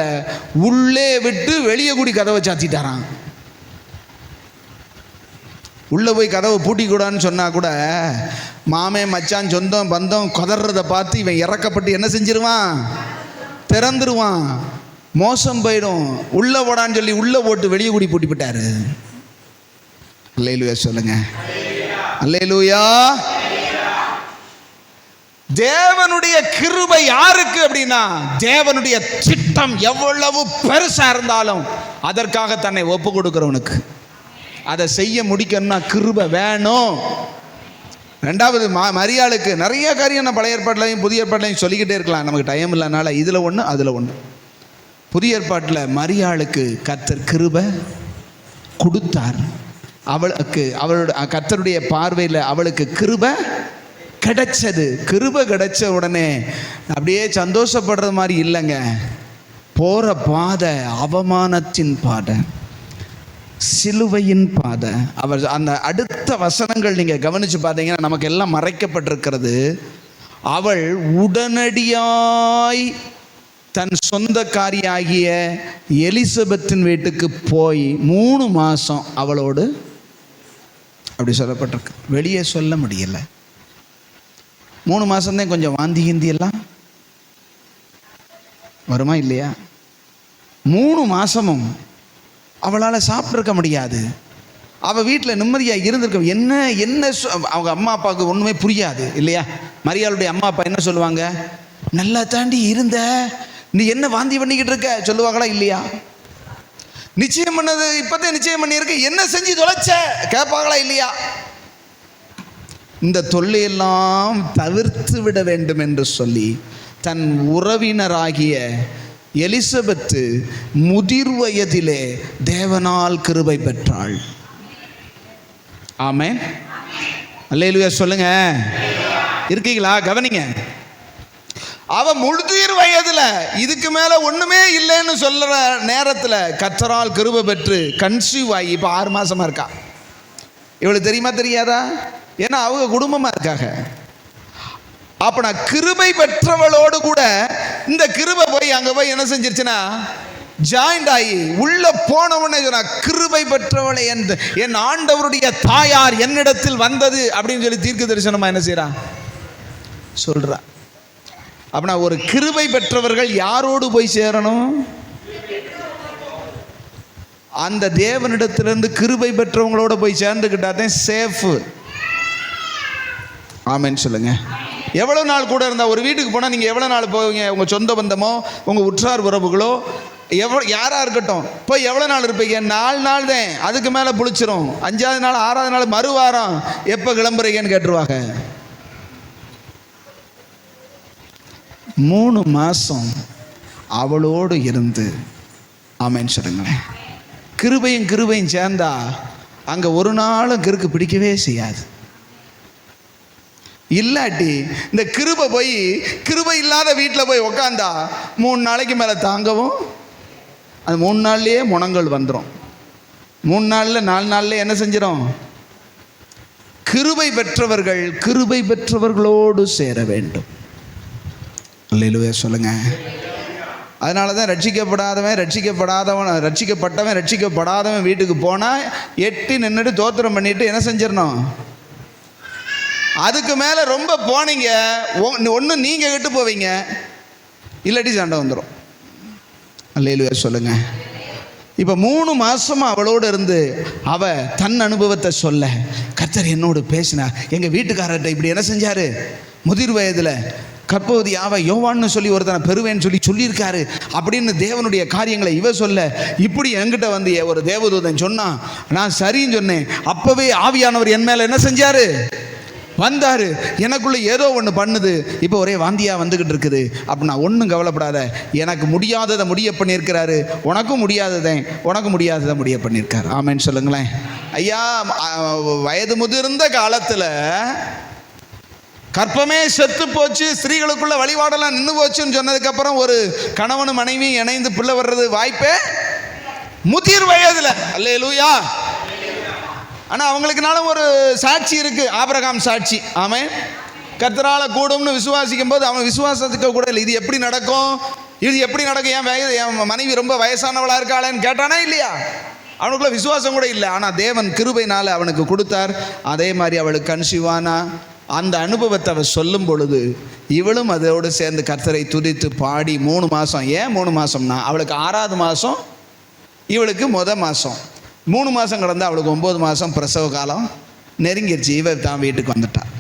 உள்ளே விட்டு வெளியே கூடி கதவை சாத்திட்டாரான். உள்ளே போய் கதவை பூட்டிக்கூடான்னு சொன்னால் கூட மாமே மச்சான் சொந்தம் பந்தம் கதறதை பார்த்து இவன் இறக்கப்பட்டு என்ன செஞ்சிருவான், திறந்துருவான், மோசம் போயிடும். உள்ளே போடான்னு சொல்லி உள்ளே போட்டு வெளியே கூடி பூட்டி விட்டாரு. அல்லேலூயா சொல்லுங்க, அல்லேலூயா. தேவனுடைய கிருபை யாருக்கு அப்படின்னா, தேவனுடைய திட்டம் எவ்வளவு பெருசா இருந்தாலும் அதற்காக தன்னை ஒப்பு கொடுக்கிறவனுக்கு. அதை செய்ய முடிக்கணும்னா கிருபை வேணும். ரெண்டாவது மரியாளுக்கு நிறைய காரியம் நான் பழைய ஏற்பாட்டிலையும் புதிய ஏற்பாட்டிலையும் சொல்லிக்கிட்டே இருக்கலாம், நமக்கு டைம் இல்லைனால இதில் ஒன்று அதில் ஒன்று. புதிய ஏற்பாட்டில் மரியாளுக்கு கர்த்தர் கிருபை கொடுத்தார். அவளுக்கு கர்த்தருடைய பார்வையில் அவளுக்கு கிருபை கிடைச்சது. கிருபை கிடைச்ச உடனே அப்படியே சந்தோஷப்படுறது மாதிரி இல்லைங்க. போகிற பாதை அவமானத்தின் பாதை, சிலுவையின் பாதை. அவர் அந்த அடுத்த வசனங்கள் நீங்கள் கவனித்து பார்த்தீங்கன்னா நமக்கு எல்லாம் மறைக்கப்பட்டிருக்கிறது. அவள் உடனடியாய் தன் சொந்தக்காரியாகிய எலிசபெத்தின் வீட்டுக்கு போய் 3 மாதம் அவளோடு, அப்படி சொல்லப்பட்டிருக்கு. வெளியே சொல்ல முடியல. 3 மாதம்தான் கொஞ்சம் வாந்தி கிந்தி எல்லாம் வருமா இல்லையா? 3 மாதமும் அவளால் சாப்பிட்ருக்க முடியாது. அவள் வீட்டில் நிம்மதியாக இருந்திருக்க. என்ன அவங்க அம்மா அப்பாவுக்கு ஒன்றுமே புரியாது இல்லையா? மரியாளுடைய அம்மா அப்பா என்ன சொல்லுவாங்க, நல்லா தாண்டி இருந்த, நீ என்ன வாந்தி பண்ணிக்கிட்டு இருக்க சொல்லுவாங்களா இல்லையா? நிச்சயம் பண்ணது இப்போதான் நிச்சயம் பண்ணியிருக்க, என்ன செஞ்சு தொலைச்ச கேட்பாங்களா இல்லையா? இந்த தொல்லையெல்லாம் தவிர்த்து விட வேண்டும் என்று சொல்லி தன் உறவினராகிய எலிசபெத்து முதிர் வயதிலே தேவனால் கிருபை பெற்றாள். ஆமென், அல்லேலூயா சொல்லுங்க. இருக்கீங்களா? கவனிங்க. அவ முதிர் வயதுல இதுக்கு மேல ஒண்ணுமே இல்லைன்னு சொல்ற நேரத்தில் கர்த்தரால் கிருபை பெற்று கன்சீவ் ஆகி இப்போ 6 மாசமா இருக்கா. இவளுக்கு தெரியுமா தெரியாதா? ஏன்னா அவங்க குடும்பமா இருக்காங்க. அப்ப நான் கிருபை பெற்றவளோடு கூட இந்த கிருபை போய் அங்க போய் என்ன செஞ்சிருச்சுன்னா ஜாயிண்ட் ஆகி உள்ள போனவனே சொன்னா, கிருபை பெற்றவளை என் ஆண்டவருடைய தாயார் என்னிடத்தில் வந்தது அப்படின்னு சொல்லி தீர்க்க தரிசனமா என்ன செய்யறா சொல்றா. அப்படின்னா ஒரு கிருபை பெற்றவர்கள் யாரோடு போய் சேரணும்? அந்த தேவனிடத்திலிருந்து கிருபை பெற்றவங்களோட போய் சேர்ந்துக்கிட்டாதான் சேஃப். ஆமென் சொல்லுங்க. எவ்வளோ நாள் கூட இருந்தால், ஒரு வீட்டுக்கு போனால் நீங்கள் எவ்வளோ நாள் போவீங்க? உங்கள் சொந்த பந்தமோ உங்கள் உற்றார் உறவுகளோ யாராக இருக்கட்டும் போய் எவ்வளோ நாள் இருப்பீங்க? 4 நாள் தான். அதுக்கு மேலே புளிச்சிரும். 5ஆவது நாள் 6ஆவது நாள் மறுவாரம் எப்போ கிளம்புறீங்கன்னு கேட்டுருவாங்க. 3 மாதம் அவளோடு இருந்து, ஆமென் சொல்லுங்களேன். கிருபையும் சேர்ந்தா அங்கே ஒரு நாளும் கிறுக்கு பிடிக்கவே செய்யாது. இல்லாட்டி இந்த கிருபை போய் கிருபை இல்லாத வீட்டில் போய் உக்காந்தா 3 நாளைக்கு மேலே தாங்கவும், அது 3 நாள்லேயே முனங்கள் வந்துடும். 3 நாளில் 4 நாளில் என்ன செஞ்சிடும்? கிருபை பெற்றவர்கள் கிருபை பெற்றவர்களோடு சேர வேண்டும். அல்லேலூயா சொல்லுங்க. அதனால தான் ரட்சிக்கப்பட்டவன் வீட்டுக்கு போனால் எட்டி நின்றுட்டு தோத்திரம் பண்ணிட்டு என்ன செஞ்சிடணும்? அதுக்கு மேலே ரொம்ப போனீங்க, ஒன்று நீங்கள் கெட்டு போவீங்க, இல்லாட்டி சண்டை வந்துடும். அல்லேலூயா சொல்லுங்க. இப்போ 3 மாதமா அவளோடு இருந்து அவ தன் அனுபவத்தை சொல்ல, கர்த்தர் என்னோடு பேசினா, எங்கள் வீட்டுக்காரர்கிட்ட இப்படி என்ன செஞ்சாரு, முதிர் வயதில் கர்ப்பவதி அவ யோவான்னு சொல்லி ஒருத்தனை பெறுவேன்னு சொல்லியிருக்காரு அப்படின்னு தேவனுடைய காரியங்களை இவ சொல்ல, இப்படி என்கிட்ட வந்து ஒரு தேவதூதன் சொன்னான், நான் சரின்னு சொன்னேன். அப்பவே ஆவியானவர் என் மேலே என்ன செஞ்சாரு? வந்தாரு. எனக்குள்ள ஏதோ ஒன்று பண்ணுது, இப்போ ஒரே வாந்தியா வந்துகிட்டு இருக்குது. அப்படின்னா ஒன்றும் கவலைப்படாத, எனக்கு முடியாததை முடிய பண்ணியிருக்கிறாரு, உனக்கும் முடியாததை முடிய பண்ணியிருக்காரு. ஆமென் சொல்லுங்களேன். ஐயா, வயது முதிர்ந்த காலத்தில் கற்பமே செத்து போச்சு, ஸ்திரீகளுக்குள்ள வழிபாடெல்லாம் நின்று போச்சுன்னு சொன்னதுக்கப்புறம் ஒரு கணவனும் மனைவியும் இணைந்து பிள்ளை வர்றது வாய்ப்பே முதிர் வயதில். அல்லேலூயா. ஆனால் அவங்களுக்குனாலும் ஒரு சாட்சி இருக்கு, ஆபிரகாம் சாட்சி. ஆமென். கர்த்தரால கூடும்னு விசுவாசிக்கும் போது அவன் விசுவாசத்துக்கு கூட இல்லை. இது எப்படி நடக்கும்? இது எப்படி நடக்கும்? என் மனைவி ரொம்ப வயசானவளா இருக்காளேன்னு கேட்டானா இல்லையா? அவனுக்குள்ள விசுவாசம் கூட இல்லை. ஆனால் தேவன் கிருபையினால் அவனுக்கு கொடுத்தார். அதே மாதிரி அவளுக்கு கன்சீவானா. அந்த அனுபவத்தை அவள் சொல்லும் பொழுது இவளும் அதோடு சேர்ந்து கர்த்தரை துதித்து பாடி 3 மாதம். ஏன் 3 மாதம்னா அவளுக்கு 6வது மாதம், இவளுக்கு மாதம். 3 மாதம் கடந்து அவளுக்கு 9 மாதம் பிரசவ காலம் நெருங்கிருச்சு. இவர் தான் வீட்டுக்கு வந்துட்டார்.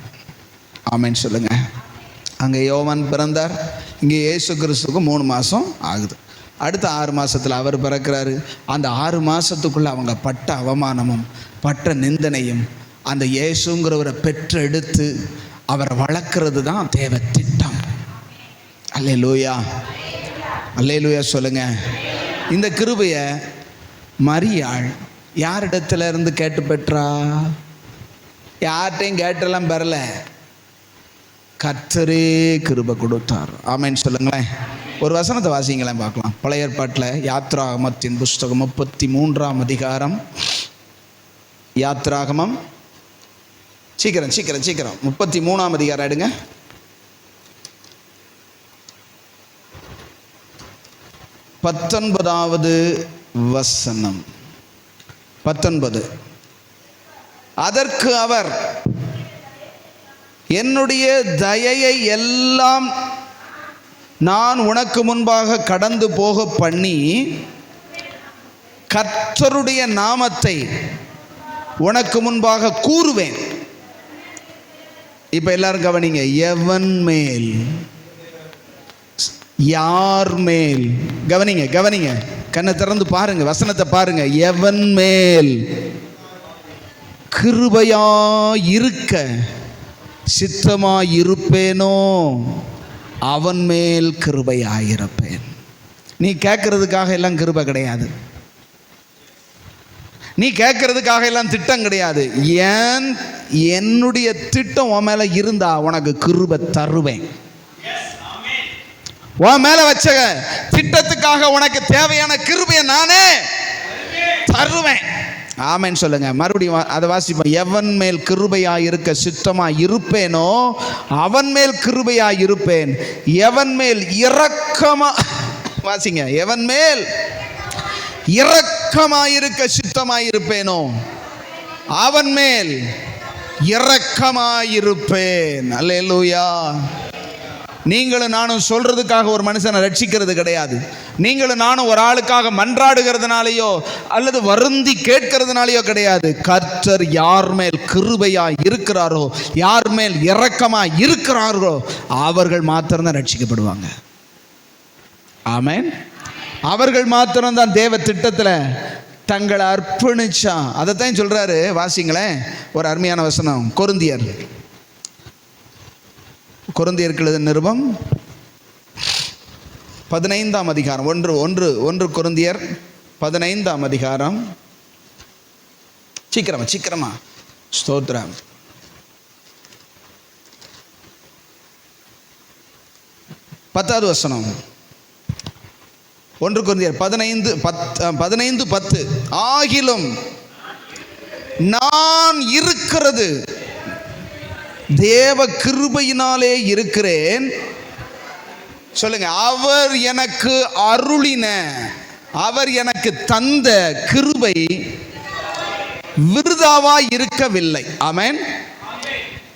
ஆமேன்னு சொல்லுங்க. அங்கே யோவான் பிறந்தார், இங்கே இயேசு கிறிஸ்துக்கு 3 மாதம் ஆகுது. அடுத்த 6 மாதத்தில் அவர் பிறக்கிறாரு. அந்த 6 மாதத்துக்குள்ளே அவங்க பட்ட அவமானமும் பட்ட நிந்தனையும் அந்த இயேசுங்கிறவரை பெற்றெடுத்து அவரை வளர்க்குறது தான் தேவ திட்டம். அல்லேலூயா, அல்லேலூயா சொல்லுங்க. இந்த கிருபையை மரியாள் யாரிடத்துல இருந்து கேட்டு பெற்றா? யார்கிட்டையும் கேட்டெல்லாம் பெறல, கர்த்தரே கிருபை கொடுத்தார். ஆமேன்னு சொல்லுங்களேன். ஒரு வசனத்தை வாசிங்களேன் பார்க்கலாம். பழைய ஏற்பாட்டில் யாத்ராகமத்தின் புஸ்தகம் 33ஆம் அதிகாரம். யாத்ராகமம் சீக்கிரம் 33ஆம் அதிகாரம் எடுங்க. 19வது வசனம். 19. அதற்கு அவர், என்னுடைய தயையை எல்லாம் நான் உனக்கு முன்பாக கடந்து போக பண்ணி கர்த்தருடைய நாமத்தை உனக்கு முன்பாக கூறுவேன். இப்ப எல்லாரும் கவனிங்க. எவன் மேல், யார் மேல்? கவனிங்க, கண்ணை திறந்து பாருங்க, வசனத்தை பாருங்க. எவன் மேல் கிருபையாயிருக்க சித்தமாயிருப்பேனோ அவன் மேல் கிருபையாயிருப்பேன். நீ கேட்கறதுக்காக எல்லாம் கிருபை கிடையாது. நீ கேட்கறதுக்காக எல்லாம் திட்டம் கிடையாது. என்னுடைய திட்டம் உன் மேல இருந்தா உனக்கு கிருபை தருவேன். உன் மேல வச்ச திட்டத்துக்காக உனக்கு தேவையான கிருபையை நானே தருவேன். ஆமென் சொல்லுங்க. மறுபடியும் அதை வாசிப்போம். எவன் மேல் கிருபையாய் இருக்க சித்தமாய் இருப்பேனோ அவன் மேல் கிருபையாய் இருப்பேன். எவன் மேல் இரக்கமா, வாசிங்க, எவன் மேல் இரக்கமாயிருக்க சித்தமாயிருப்பேனோ அவன் மேல் இரக்கமாயிருப்பேன். அல்லேலூயா. நீங்களும் நானும் சொல்றதுக்காக ஒரு மனுஷனை ரட்சிக்கிறது கிடையாது. நீங்களும் நானும் ஒரு ஆளுக்காக மன்றாடுகிறதுனாலையோ அல்லது வருந்தி கேட்கிறதுனாலையோ கிடையாது. கர்த்தர் யார் மேல் கிருபையாய் இருக்கிறாரோ, யார் மேல் இரக்கமாய் இருக்கிறாரோ அவர்கள் மாத்திரம்தான் ரட்சிக்கப்படுவாங்க. ஆமென். அவர்கள் மாத்திரம்தான் தேவ திட்டத்தில் தங்களை அர்ப்பணிச்சா. அதைத்தான் சொல்றாரு. வாசிங்களேன், ஒரு அருமையான வசனம். கொரிந்தியருக்கு எழுதின நிருபம் 15ஆம் அதிகாரம். 1 கொரிந்தியர் 15ஆம் அதிகாரம். சீக்கிரமா ஸ்தோத்திரம். 10வது வசனம். 1 கொரிந்தியர் 15:10. ஆகிலும் நான் இருக்கிறது தேவ கிருபையினாலே இருக்கிறேன். சொல்லுங்க. அவர் எனக்கு அருளின, அவர் எனக்கு தந்த கிருபை விருதாவாய் இருக்கவில்லை. ஆமென்.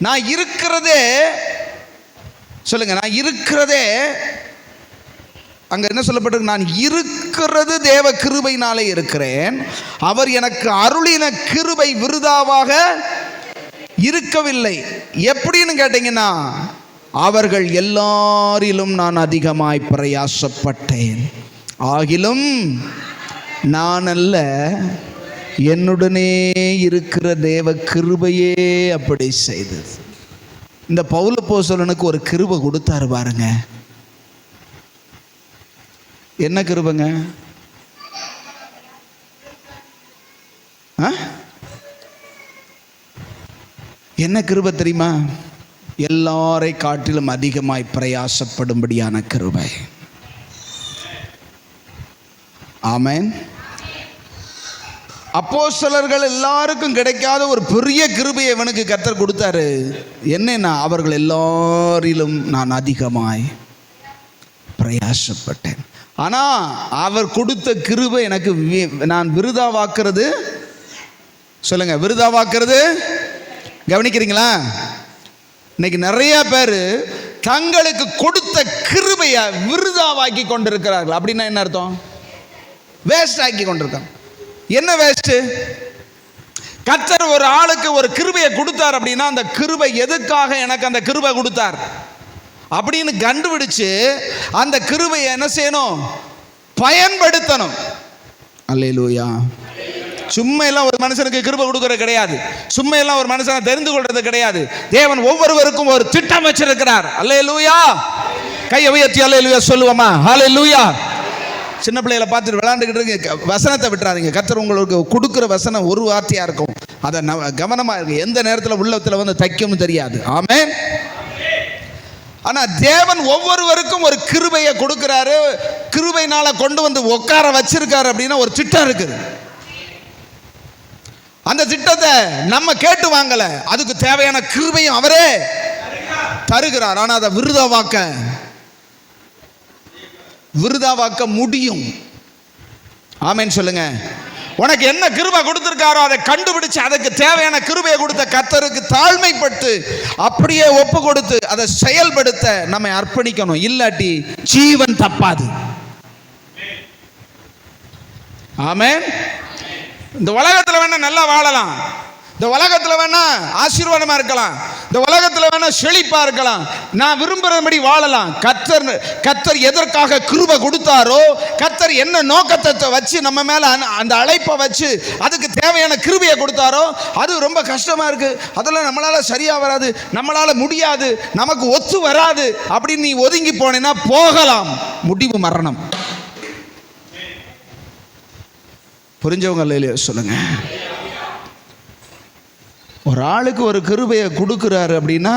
நான் இருக்கிறதே, சொல்லுங்க, நான் இருக்கிறதே, அங்க என்ன சொல்லப்பட்டிருக்கு? நான் இருக்கிறது தேவ கிருபையினாலே இருக்கிறேன். அவர் எனக்கு அருளின கிருபை விருதாவாக இருக்கவில்லை. எப்படின்னு கேட்டீங்கன்னா, அவர்கள் எல்லாரிலும் நான் அதிகமாய் பிரயாசப்பட்டேன். ஆகிலும் நான் அல்ல, என்னுடனே இருக்கிற தேவ கிருபையே அப்படி செய்தது. இந்த பவுல் அப்போஸ்தலனுக்கு ஒரு கிருபை கொடுத்தாரு பாருங்க. என்ன கிருபைங்க? என்ன கிருபை தெரியுமா? எல்லாரை காட்டிலும் அதிகமாய் பிரயாசப்படும்படியான கிருபை. ஆமென். அப்போஸ்தலர்கள் எல்லாருக்கும் கிடைக்காத ஒரு பெரிய கிருபையை இவனுக்கு கர்த்தர் கொடுத்தாரு. என்னன்னா, அவர்கள் எல்லாரிலும் நான் அதிகமாய் பிரயாசப்பட்டேன். ஆனால் அவர் கொடுத்த கிருபை எனக்கு நான் விருதாவாக்குறது, சொல்லுங்க, விருதாவாக்குறது. கவனிக்கிறீங்களா? இன்னைக்கு நிறைய பேர் தங்களுக்கு கொடுத்த கிருபையை விருதாவாக்கி கொண்டிருக்கிறார்கள். அப்படின்னா என்ன அர்த்தம்? வேஸ்ட் ஆக்கி கொண்டிருக்காங்க. என்ன வேஸ்ட்? கர்த்தர் ஒரு ஆளுக்கு ஒரு கிருபையை கொடுத்தார் அப்படின்னா அந்த கிருபை எதுக்காக எனக்கு அந்த கிருபை கொடுத்தார் அப்படின்னு கண்டுபிடிச்சு அந்த கிருபையை என்ன செய்யணும்? பயன்படுத்தணும். அல்லேலூயா. சும்மா எல்லாம் ஒரு மனுஷனுக்கு கிருபை கொடுக்கறது கிடையாது. சும்மா எல்லாம் ஒரு மனுஷனை தெரிந்து கொள்றது கிடையாது. தேவன் ஒவ்வொருவருக்கும் ஒரு திட்டம் வச்சிருக்கிறார். அல்லேலூயா. கையை உயர்த்தி அல்லேலூயா சொல்லுவோமா? அல்லேலூயா. சின்ன பிள்ளைகளை பார்த்துட்டு விளையாண்டுக்கிட்டு இருக்கு, வசனத்தை விட்டுறாதீங்க. கர்த்தர் உங்களுக்கு கொடுக்குற வசனம் ஒரு வார்த்தையாக இருக்கும், அதை கவனமாக இருக்கு. எந்த நேரத்தில் உள்ளத்தில் வந்து தைக்கும்னு தெரியாது. ஆமென். ஆனால் தேவன் ஒவ்வொருவருக்கும் ஒரு கிருபையை கொடுக்குறாரு. கிருபையினால கொண்டு வந்து உட்கார வச்சிருக்காரு அப்படின்னா ஒரு திட்டம் இருக்குது. அந்த திட்டத்தை நம்ம கேட்டு வாங்கல, அதுக்கு தேவையான கிருபையும் அவரே தருகிறார். ஆனால் அதை விருதாவாக்க முடியும். ஆமென் சொல்லுங்க. உனக்கு என்ன கிருபை கொடுத்திருக்காரோ அதை கண்டுபிடிச்சு அதுக்கு தேவையான கிருபையை கொடுத்த கர்த்தருக்கு தாழ்மைப்பட்டு அப்படியே ஒப்பு கொடுத்து அதை செயல்படுத்த நம்மை அர்ப்பணிக்கணும். இல்லாட்டி ஜீவன் தப்பாது. ஆமென். இந்த உலகத்தில் வேணா நல்லா வாழலாம், இந்த உலகத்தில் வேணா ஆசீர்வாதமா இருக்கலாம், இந்த உலகத்தில் வேணா செழிப்பா இருக்கலாம், நான் விரும்புறபடி வாழலாம். கர்த்தர் எதற்காக கிருபை கொடுத்தாரோ, கர்த்தர் என்ன நோக்கத்தை வச்சு நம்ம மேல அந்த அழைப்பை வச்சு அதுக்கு தேவையான கிருபையை கொடுத்தாரோ, அது ரொம்ப கஷ்டமா இருக்கு, அதெல்லாம் நம்மளால சரியா வராது, நம்மளால முடியாது, நமக்கு ஒத்து வராது அப்படின்னு நீ ஒதுங்கி போனேன்னா போகலாம், முடிவு மரணம். புரிஞ்சவங்க இல்லையா சொல்லுங்க. ஒரு ஆளுக்கு ஒரு கிருபையை கொடுக்குறாரு அப்படின்னா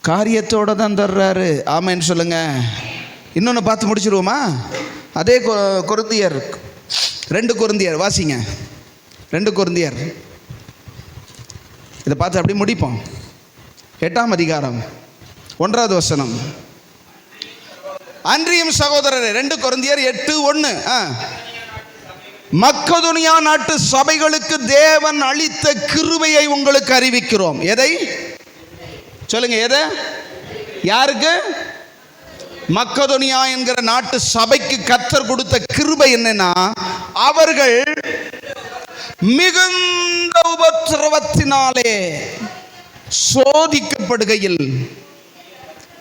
காரியத்தோட தான் தர்றாரு. ஆமென் சொல்லுங்க. இன்னொன்று பார்த்து முடிச்சிருவோமா? அதே கொரிந்தியர் 2 கொரிந்தியர் வாசிங்க. 2 கொரிந்தியர் இதை பார்த்து அப்படி முடிப்போம். 8ஆம் அதிகாரம் 1வது வசனம். அன்றியும் சகோதரரே, 2 கொரிந்தியர் 8:1. மக்கதோனியா நாட்டு சபைகளுக்கு தேவன் அளித்த கிருபையை உங்களுக்கு அறிவிக்கிறோம். எதை சொல்லுங்க? எதை? யாருக்கு? மக்கதோனியா என்கிற நாட்டு சபைக்கு கர்த்தர் கொடுத்த கிருபை என்னன்னா, அவர்கள் மிகுந்த உபத்திரவத்தினாலே சோதிக்கப்படுகையில்,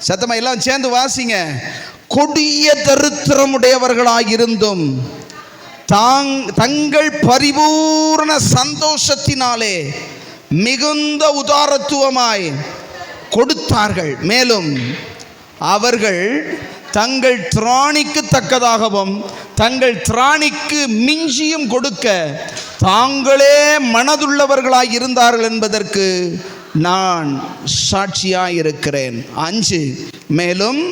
சத்தமா எல்லாம் சேர்ந்து வாசிங்க, கொடிய தரித்திரமுடையவர்களாயிருந்தும் தங்கள் பரிபூர்ண சந்தோஷத்தினாலே மிகுந்த உதாரத்துவமாய் கொடுத்தார்கள். மேலும் அவர்கள் தங்கள் திராணிக்கு தக்கதாகவும் தங்கள் திராணிக்கு மிஞ்சியும் கொடுக்க தாங்களே மனதுள்ளவர்களாய் இருந்தார்கள் என்பதற்கு நான் சாட்சியாயிருக்கிறேன். 5. மேலும்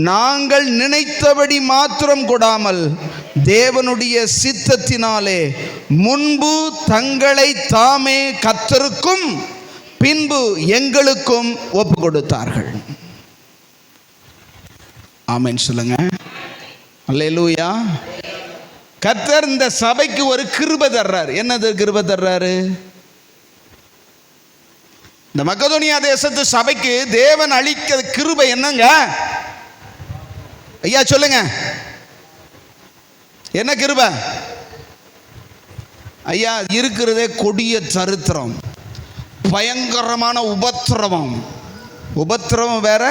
நாங்கள் நினைத்தபடி மாத்திரம் கொடாமல் தேவனுடைய சித்தத்தினாலே முன்பு தங்களை தாமே கர்த்தருக்கும் பின்பு எங்களுக்கும் ஒப்பு கொடுத்தார்கள். ஆமென் சொல்லுங்க. அல்லேலூயா. கர்த்தர் இந்த சபைக்கு ஒரு கிருபை தர்றாரு. என்னது கிருபை தர்றாரு? இந்த மக்கதோனியா தேசத்து சபைக்கு தேவன் அளிக்க கிருபை என்னங்க ஐயா சொல்லுங்க? என்ன கிருபை ஐயா? இருக்கிறதே கொடிய சரித்திரம், பயங்கரமான உபத்திரவம். உபத்திரவம் வேற,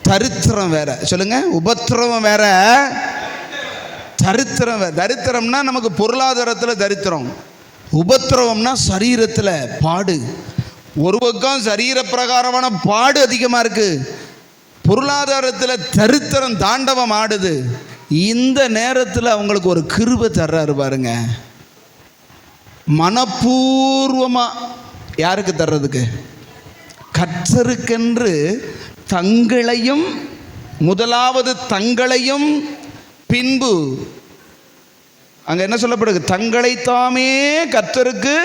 தரித்திரம் வேற. சொல்லுங்க. உபத்திரவம் வேற, தரித்திரம் வேற. தரித்திரம்னா நமக்கு பொருளாதாரத்தில் தரித்திரம், உபத்திரவம்னா சரீரத்தில் பாடு. ஒரு பக்கம் சரீர பிரகாரமான பாடு அதிகமாக இருக்கு, பொருளாதாரத்தில் தரித்திரம் தாண்டவம் ஆடுது. இந்த நேரத்தில் அவங்களுக்கு ஒரு கிருபை தர்றாரு பாருங்க, மனப்பூர்வமா. யாருக்கு தர்றதுக்கு? கர்த்தருக்கென்று தங்களையும், முதலாவது தங்களையும், பின்பு அங்க என்ன சொல்லப்படுது? தங்களைத்தாமே கர்த்தருக்கு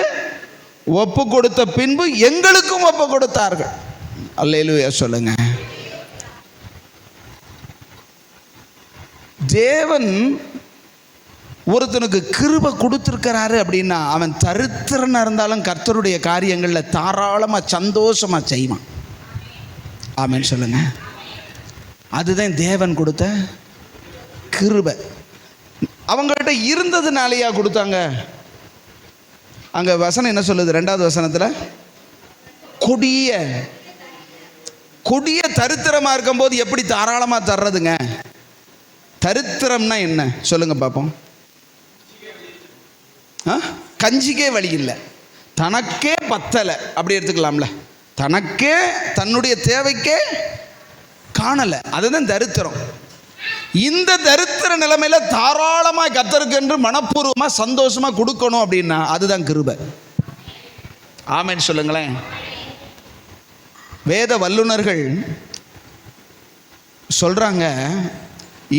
ஒப்பு கொடுத்த பின்பு எங்களுக்கும் ஒப்பு கொடுத்தார்கள். அல்லேலூயா சொல்லுங்க. தேவன் ஒருத்தனுக்கு கிருபை கொடுத்துருக்கிறாரு அப்படின்னா அவன் தரித்திரனா இருந்தாலும் கர்த்தருடைய காரியங்களில் தாராளமாக சந்தோஷமாக செய்வான். ஆமென் சொல்லுங்க. அதுதான் தேவன் கொடுத்த கிருபை. அவங்கள்ட்ட இருந்ததுனாலையா கொடுத்தாங்க? அங்கே வசனம் என்ன சொல்லுது? 2வது வசனத்தில் கொடிய தரித்திரமாக இருக்கும்போது எப்படி தாராளமாக தர்றதுங்க? தரித்திரம்னா என்ன சொல்லுங்க பார்ப்போம். கஞ்சிக்கே வழி இல்லை, தனக்கே பத்தலை, அப்படி எடுத்துக்கலாம்ல. தனக்கே தன்னுடைய தேவைக்கே காணலை, அதுதான் தரித்திரம். இந்த தரித்திர நிலைமையில தாராளமாக கர்த்தருக்கு என்று மனப்பூர்வமாக சந்தோஷமாக கொடுக்கணும் அப்படின்னா அதுதான் கிருபை. ஆமென் சொல்லுங்களேன். வேத வல்லுனர்கள் சொல்றாங்க,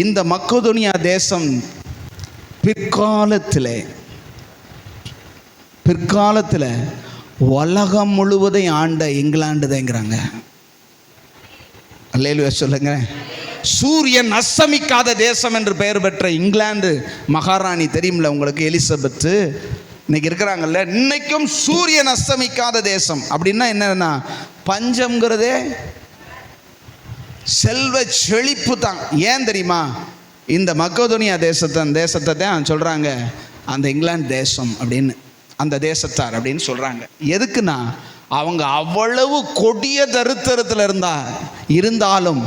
இந்த மக்கதோனியா தேசம் பிற்காலத்தில் உலகம் முழுவதையும் ஆண்ட இங்கிலாந்து தாங்கிறாங்க. அல்லேலூயா சொல்லுங்க. சூரியன் அஸ்தமிக்காத தேசம் என்று பெயர் பெற்ற இங்கிலாந்து மகாராணி தெரியுமில்ல உங்களுக்கு, எலிசபெத்து இன்னைக்கு இருக்கிறாங்கல்ல, இன்னைக்கும் சூரியன் அஸ்தமிக்காத தேசம். அப்படின்னா என்னன்னா பஞ்சம்ங்கிறதே செல்வ செழிப்பு தான். ஏன் தெரியுமா? இந்த மக்கதோனியா தேசத்தை தான் சொல்றாங்க அந்த இங்கிலாந்து தேசம் அப்படின்னு, அந்த தேசத்தார் அப்படின்னு சொல்றாங்க. எதுக்குன்னா அவங்க அவ்வளவு கொடிய தரித்திரத்தில் இருந்தாலும்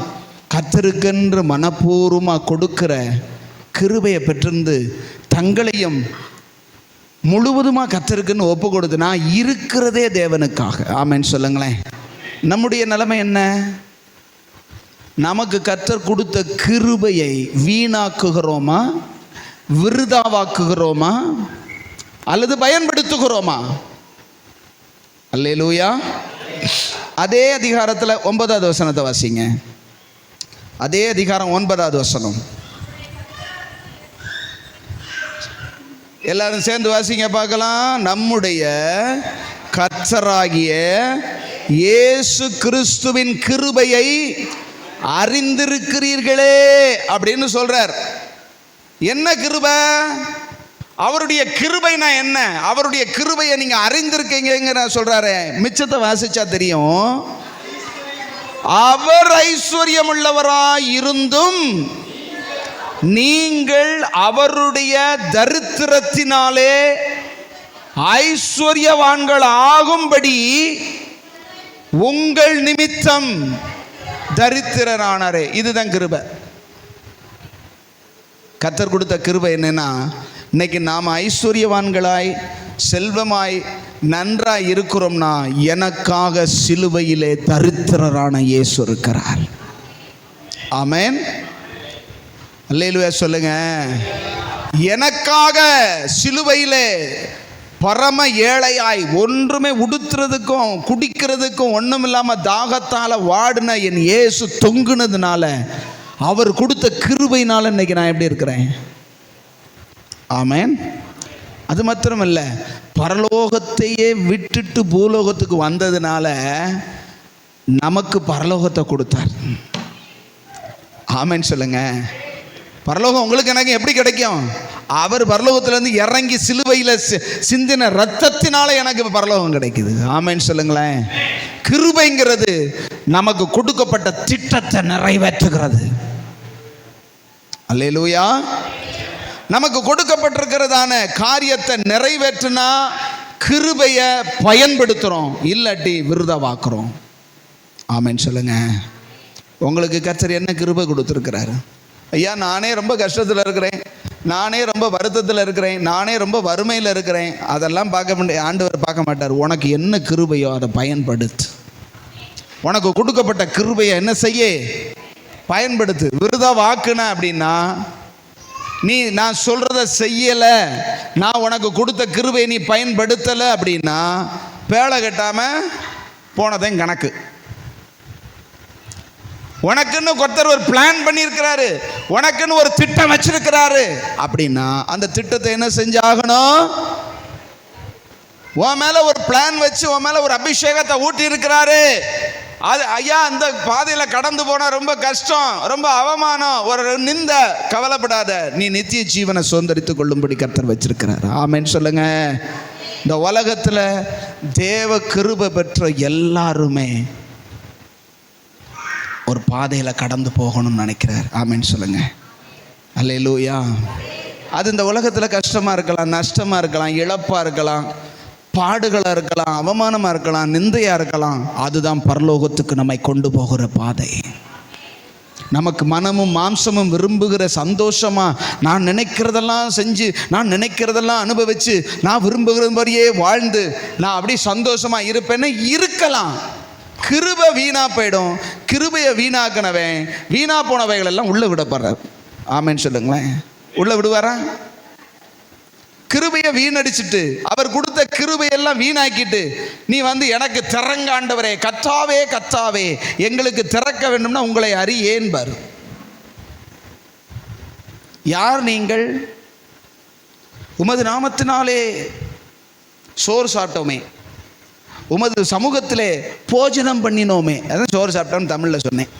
கர்த்தருக்கென்று மனப்பூர்வமாக கொடுக்கிற கிருபையை பெற்றிருந்து தங்களையும் முழுவதுமாக கர்த்தருக்குன்னு ஒப்பு கொடுத்து நான் இருக்கிறதே தேவனுக்காக. ஆமென் சொல்லுங்களேன். நம்முடைய நிலைமை என்ன? நமக்கு கர்த்தர் கொடுத்த கிருபையை வீணாக்குகிறோமா, விருதாவாக்குகிறோமா, அல்லது பயன்படுத்துகிறோமா? அல்லேலூயா. அதே அதிகாரத்தில் 9வது வசனத்தை வாசிங்க. அதே அதிகாரம் 9வது வசனம். எல்லாரும் சேர்ந்து வாசிங்க பார்க்கலாம். நம்முடைய கர்த்தராகிய இயேசு கிறிஸ்துவின் கிருபையை அறிந்திருக்கிறீர்களே அப்படின்னு சொல்றார். என்ன கிருபை? அவருடைய கிருபைனா என்ன? அவருடைய கிருபையை நீங்க அறிந்திருக்கீங்க சொல்றாரு. மிச்சத்தை வாசிச்சா தெரியும். அவர் ஐஸ்வர்யம் உள்ளவராய் இருந்தும் நீங்கள் அவருடைய தரித்திரத்தினாலே ஐஸ்வர்யவான்கள் ஆகும்படி உங்கள் நிமித்தம் தரித்திரரானாரே. இதுதான் கிருபை. கர்த்தர் கொடுத்த கிருபை என்னன்னா, இன்னைக்கு நாம் ஐஸ்வர்யவான்களாய் செல்வமாய் நன்றாய் இருக்கிறோம்னா எனக்காக சிலுவையிலே தரித்திரரான இயேசு இருக்கிறார். ஆமென். அல்லேலூயா சொல்லுங்க. எனக்காக சிலுவையிலே பரம ஏழையாய் ஒன்றுமே உடுத்துறதுக்கும் குடிக்கிறதுக்கும் ஒன்றும் இல்லாமல் தாகத்தால் வாடின என் இயேசு தொங்குனதுனால, அவர் கொடுத்த கிருபையினால இன்னைக்கு நான் எப்படி இருக்கிறேன்? ஆமென். அது மாத்திரம் இல்லை, பரலோகத்தையே விட்டுட்டு பூலோகத்துக்கு வந்ததுனால நமக்கு பரலோகத்தை கொடுத்தார். ஆமென் சொல்லுங்க. பரலோகம் உங்களுக்கு எனக்கு எப்படி கிடைக்கும்? அவர் பரலோகத்திலேருந்து இறங்கி சிலுவையில் சிந்தின ரத்தத்தினால எனக்கு பரலோகம் கிடைக்குது. ஆமென் சொல்லுங்களேன். கிருபைங்கிறது நமக்கு கொடுக்கப்பட்ட திட்டத்தை நிறைவேற்றுகிறது. அல்லேலூயா. நமக்கு கொடுக்கப்பட்டிருக்கிறதான காரியத்தை நிறைவேற்றினா கிருபையை பயன்படுத்துகிறோம், இல்லாட்டி விருதாவாக்குறோம். ஆமென் சொல்லுங்க. உங்களுக்கு கர்த்தர் என்ன கிருபை கொடுத்துருக்கிறாரு? ஐயா, நானே ரொம்ப கஷ்டத்தில் இருக்கிறேன், நானே ரொம்ப வருத்தத்தில் இருக்கிறேன், நானே ரொம்ப வறுமையில் இருக்கிறேன், அதெல்லாம் ஆண்டவர் பார்க்க மாட்டார். உனக்கு என்ன கிருபையோ அதை பயன்படுத்து. உனக்கு கொடுக்கப்பட்ட கிருபையை என்ன செய்ய? பயன்படுத்து. விருதா வாக்குன அப்படின்னா நான் சொல்றத செய்யலை, நான் உனக்கு கொடுத்த கிருபையை நீ பயன்படுத்தலை அப்படின்னா பேழை கட்டாம போனதையும் கணக்கு. உனக்குன்னு ஒருத்தர் ஒரு பிளான் பண்ணியிருக்கிறாரு, உனக்குன்னு ஒரு திட்டம் வச்சிருக்கிறாரு அப்படின்னா அந்த திட்டத்தை என்ன செஞ்சாகணும்? உன் மேல ஒரு பிளான் வச்சு உன் மேல ஒரு அபிஷேகத்தை ஊட்டி இருக்கிறாரு, அது ஐயா அந்த பாதையில் கடந்து போனால் ரொம்ப கஷ்டம், ரொம்ப அவமானம், ஒரு நிந்த. கவலைப்படாத, நீ நித்திய ஜீவனை சுதந்திரித்துக் கொள்ளும்படி கர்த்தர் வச்சிருக்கிறார். ஆமென் சொல்லுங்க. இந்த உலகத்தில் தேவ கிருபை பெற்ற எல்லாருமே ஒரு பாதையில் கடந்து போகணும்னு நினைக்கிறார். ஆமென் சொல்லுங்க. அல்லேலூயா. அது இந்த உலகத்தில் கஷ்டமாக இருக்கலாம், நஷ்டமாக இருக்கலாம், இழப்பாக இருக்கலாம், பாடுகளாக இருக்கலாம், அவமானமாக இருக்கலாம், நிந்தையாக இருக்கலாம். அதுதான் பரலோகத்துக்கு நம்மை கொண்டு போகிற பாதை. நமக்கு மனமும் மாம்சமும் விரும்புகிற சந்தோஷமாக நான் நினைக்கிறதெல்லாம் செஞ்சு, நான் நினைக்கிறதெல்லாம் அனுபவித்து, நான் விரும்புகிற மாதிரியே வாழ்ந்து நான் அப்படியே சந்தோஷமாக இருப்பேன்னு இருக்கலாம். கிருபை வீணாக போயிடும். கிருபையை வீணாக்கினவன் வீணா போனவைகள் எல்லாம் உள்ளே விடப்படுறார். ஆமென் சொல்லுங்களேன். உள்ளே விடுவாரா? கிருபையை வீணடிச்சுட்டு, அவர் கொடுத்த கிருபையெல்லாம் வீணாக்கிட்டு நீ எனக்கு திறங்காண்டவரே, கத்தாவே கத்தாவே எங்களுக்கு திறக்க வேண்டும்னா உங்களை அறியேன் பார். யார் நீங்கள்? உமது நாமத்தினாலே சோறு சாப்பிட்டோமே, உமது சமூகத்திலே போஜனம் பண்ணினோமே. அதான் சோறு சாப்பிட்டோன்னு தமிழில் சொன்னேன்.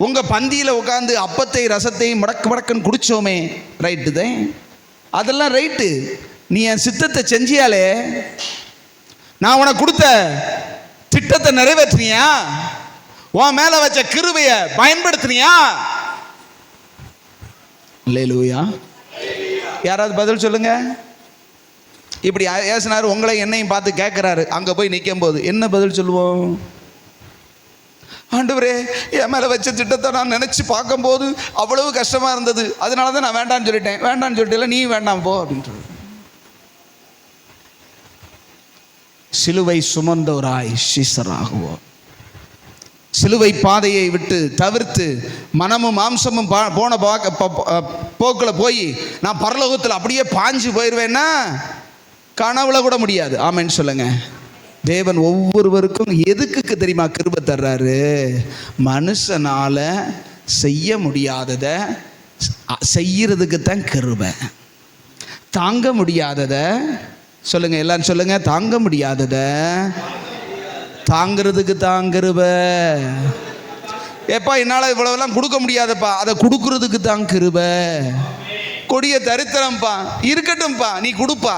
உங்கள் பந்தியில் உட்காந்து அப்பத்தை ரசத்தையும் மடக்குன்னு குடித்தோமே, ரைட்டு தான், அதெல்லாம் ரைட்டு. நீ என் சித்தத்தை செஞ்சியாலே, நான் உனக்கு கொடுத்த திட்டத்தை நிறைவேற்றினியா? உன் மேல வச்ச கிருபையை பயன்படுத்தினியா? அல்லேலூயா. யாராவது பதில் சொல்லுங்க. இப்படி ஏசுனாரு, உங்களை என்னையும் பார்த்து கேட்குறாரு. அங்கே போய் நிற்கும் போது என்ன பதில் சொல்லுவோம்? ஆண்டவரே, என் மேலே வச்ச திட்டத்தை நான் நினச்சி பார்க்கும்போது அவ்வளவு கஷ்டமாக இருந்தது, அதனால தான் நான் வேண்டான்னு சொல்லிட்டேன். வேண்டான்னு சொல்லிட்டு நீ வேண்டாம் போ அப்படின்னு சொல்லு. சிலுவை சுமந்தவராய் சீசராகுவோம். சிலுவை பாதையை விட்டு தவிர்த்து மனமும் மாம்சமும் போன போக்கில் போய் நான் பரலோகத்தில் அப்படியே பாஞ்சு போயிடுவேன்னா கனவுல கூட முடியாது. ஆமென் சொல்லுங்க. தேவன் ஒவ்வொருவருக்கும் எதுக்கு தெரியுமா கிருபை தர்றாரு? மனுஷனால செய்ய முடியாததை செய்யறதுக்கு தான் கிருபை. தாங்க முடியாததை சொல்லுங்க, எல்லாரும் சொல்லுங்க, தாங்க முடியாததை தாங்கிறதுக்கு தான் கிருபை. ஏப்பா என்னால் இவ்வளவெல்லாம் கொடுக்க முடியாதப்பா, அதை கொடுக்கறதுக்கு தான் கிருபை. கொடிய தரித்திரம்ப்பா, இருக்கட்டும்ப்பா, நீ கொடுப்பா.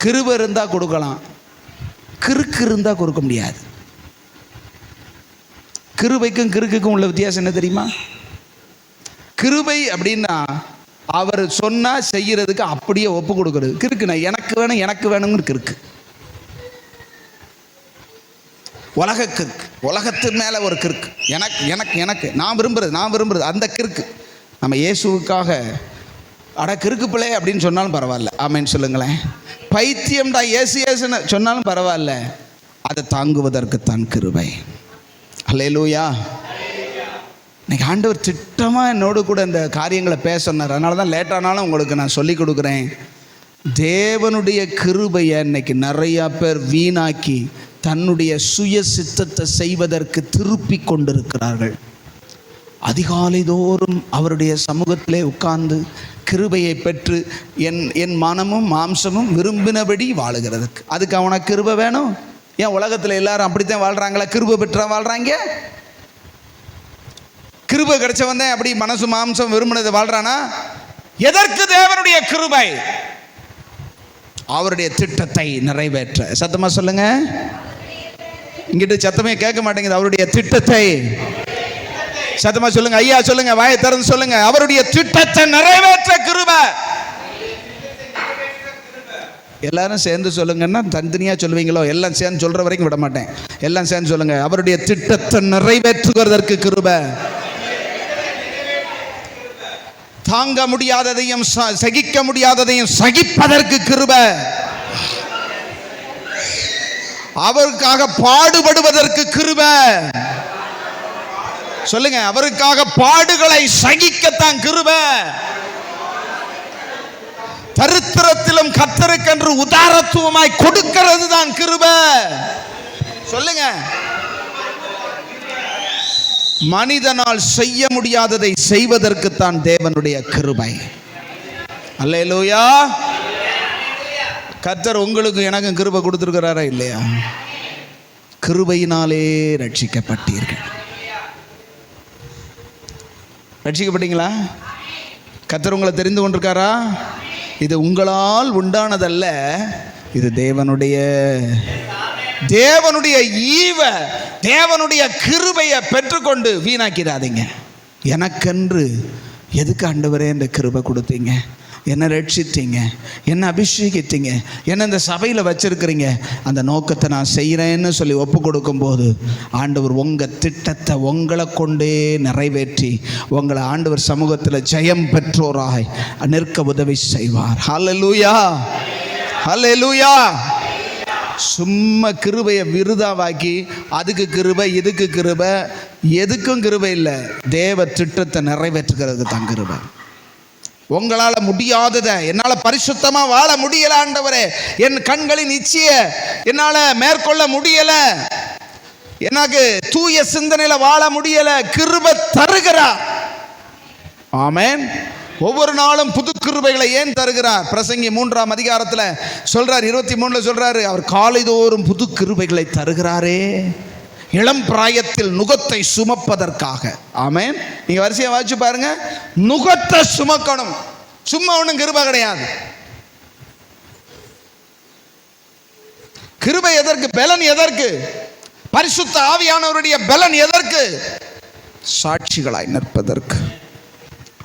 கிருபை இருந்தால் கொடுக்கலாம், கிறுக்கு இருந்தால் கொடுக்க முடியாது. கிருபைக்கும் கிறுக்குக்கும் உள்ள வித்தியாசம் என்ன தெரியுமா? கிருபை அப்படின்னா அவர் சொன்னால் செய்யறதுக்கு அப்படியே ஒப்பு கொடுக்கறது. கிறுக்குண்ணா எனக்கு வேணும் எனக்கு வேணும்னு கிறுக்கு. உலக கிறுக்கு, உலகத்து மேலே ஒரு கிறுக்கு, எனக்கு எனக்கு எனக்கு நான் விரும்புறது அந்த கிறுக்கு. நம்ம இயேசுவுக்காக அட கிறுக்கு பிள்ளை அப்படின்னு சொன்னாலும் பரவாயில்ல. ஆமென் சொல்லுங்களேன். பைத்தியம்டா ஏசுன்னு சொன்னாலும் பரவாயில்ல, அதை தாங்குவதற்குத்தான் கிருபை. அல்லேலூயா. இன்னைக்கு ஆண்டவர் திட்டமாக என்னோடு கூட இந்த காரியங்களை பேச சொன்னார். அதனால தான் லேட்டானாலும் உங்களுக்கு நான் சொல்லி கொடுக்குறேன். தேவனுடைய கிருபையை இன்னைக்கு நிறையா பேர் வீணாக்கி தன்னுடைய சுய சித்தத்தை செய்வதற்கு திருப்பி கொண்டிருக்கிறார்கள். அதிகாலை தோறும் அவருடைய சமூகத்திலே உட்கார்ந்து கிருபையை பெற்று என் மனமும் மாம்சமும் விரும்பினபடி வாழுகிறதுக்கு. அதுக்கு அவனுக்கு கிருபை வேணும். ஏன் உலகத்தில் எல்லாரும் அப்படித்தான் வாழ்கிறாங்களா? கிருபை பெற்றா வாழ்கிறாங்க. கிருபை கிடைச்சவன் தான் அப்படி மனசு மாம்சம் விரும்பினதை வாழ்றானா? எதற்கு தேவனுடைய கிருபை? அவருடைய திட்டத்தை நிறைவேற்ற. சத்தமா சொல்லுங்க. இங்கிட்டு சத்தமே கேட்க மாட்டேங்குது. அவருடைய திட்டத்தை சத்தமா சொல்லுங்க. ஐயா சொல்லுங்க, வாயை திறந்து சொல்லுங்க. அவருடைய திட்டத்தை நிறைவேற்ற கிருபை. எல்லாரும் சேர்ந்து சொல்லுங்கன்னா தனித்தனியா சொல்லுவீங்களோ? எல்லாம் சேர்ந்து சொல்ற வரைக்கும் விட மாட்டேன். எல்லாம் சேர்ந்து சொல்லுங்க. அவருடைய திட்டத்தை நிறைவேற்றுவதற்கு கிருபை. தாங்க முடியாததையும் சகிக்க முடியாததையும் சகிப்பதற்கு கிருபை. அவருக்காக பாடுபடுவதற்கு கிருபை. சொல்லுங்க, அவருக்காக பாடுகளை சகிக்கத்தான் கிருபை. தரித்திரத்திலும் கர்த்தருக்கென்று உதாரத்துவமாய் கொடுக்கிறது தான் கிருபை. சொல்லுங்க. மனிதனால் செய்ய முடியாததை செய்வதற்கு தான் தேவனுடைய கிருபை. அல்லேலூயா. கர்த்தர் உங்களுக்கு எனக்கும் கிருபை கொடுத்திருக்கிறாரா இல்லையா? கிருபையினாலே ரட்சிக்கப்பட்டீர்கள். ரட்சிக்கப்பட்டீங்களா? கர்த்தர் உங்களை தெரிந்து கொண்டிருக்காரா? இது உங்களால் உண்டானதல்ல, இது தேவனுடைய ஈவ, தேவனுடைய கிருபையை பெற்றுக்கொண்டு வீணாக்கிறாதீங்க. எனக்கென்று எதுக்கு ஆண்டவரே இந்த கிருபை கொடுத்தீங்க, என்னை ரட்சித்தீங்க, என்னை அபிஷேகித்தீங்க, என்னை இந்த சபையில் வச்சிருக்கிறீங்க, அந்த நோக்கத்தை நான் செய்கிறேன்னு சொல்லி ஒப்பு கொடுக்கும்போது ஆண்டவர் உங்கள் திட்டத்தை உங்களை கொண்டே நிறைவேற்றி உங்களை ஆண்டவர் சமூகத்தில் ஜெயம் பெற்றோராய் நிற்க உதவி செய்வார். ஹல்லேலூயா, ஹல்லேலூயா. சும்மா கிருபையை விருதாவாக்கி அதுக்கு கிருபை இதுக்கு கிருபை, எதுக்கும் கிருபை இல்லை. தேவ திட்டத்தை நிறைவேற்றுகிறது தான் கிருபை. உங்களால் முடியாததை, என்னால் பரிசுத்தமாக வாழ முடியல ஆண்டவரே, என் கண்களின் இச்சைய என்னால் மேற்கொள்ள முடியலை, எனக்கு தூய சிந்தனையில் வாழ முடியலை, கிருபை தருகிறார். ஆமென். ஒவ்வொரு நாளும் புது கிருபைகளை ஏன் தருகிறார்? பிரசங்கி 3ஆம் அதிகாரத்தில் சொல்றார், 23 சொல்றாரு, அவர் காலைதோறும் புது கிருபைகளை தருகிறாரே, இளம் பிராயத்தில் நுகத்தை சுமப்பதற்காக. ஆமென். நீங்க வரிசையா வாசிச்சு பாருங்க, நுகத்தை சுமக்கணும். சும்மா ஒன்றும் கிருபை கிடையாது. கிருபை எதற்கு? பலன் எதற்கு? பரிசுத்த ஆவியானவருடைய பலன் எதற்கு? சாட்சிகளாய் நிற்பதற்கு,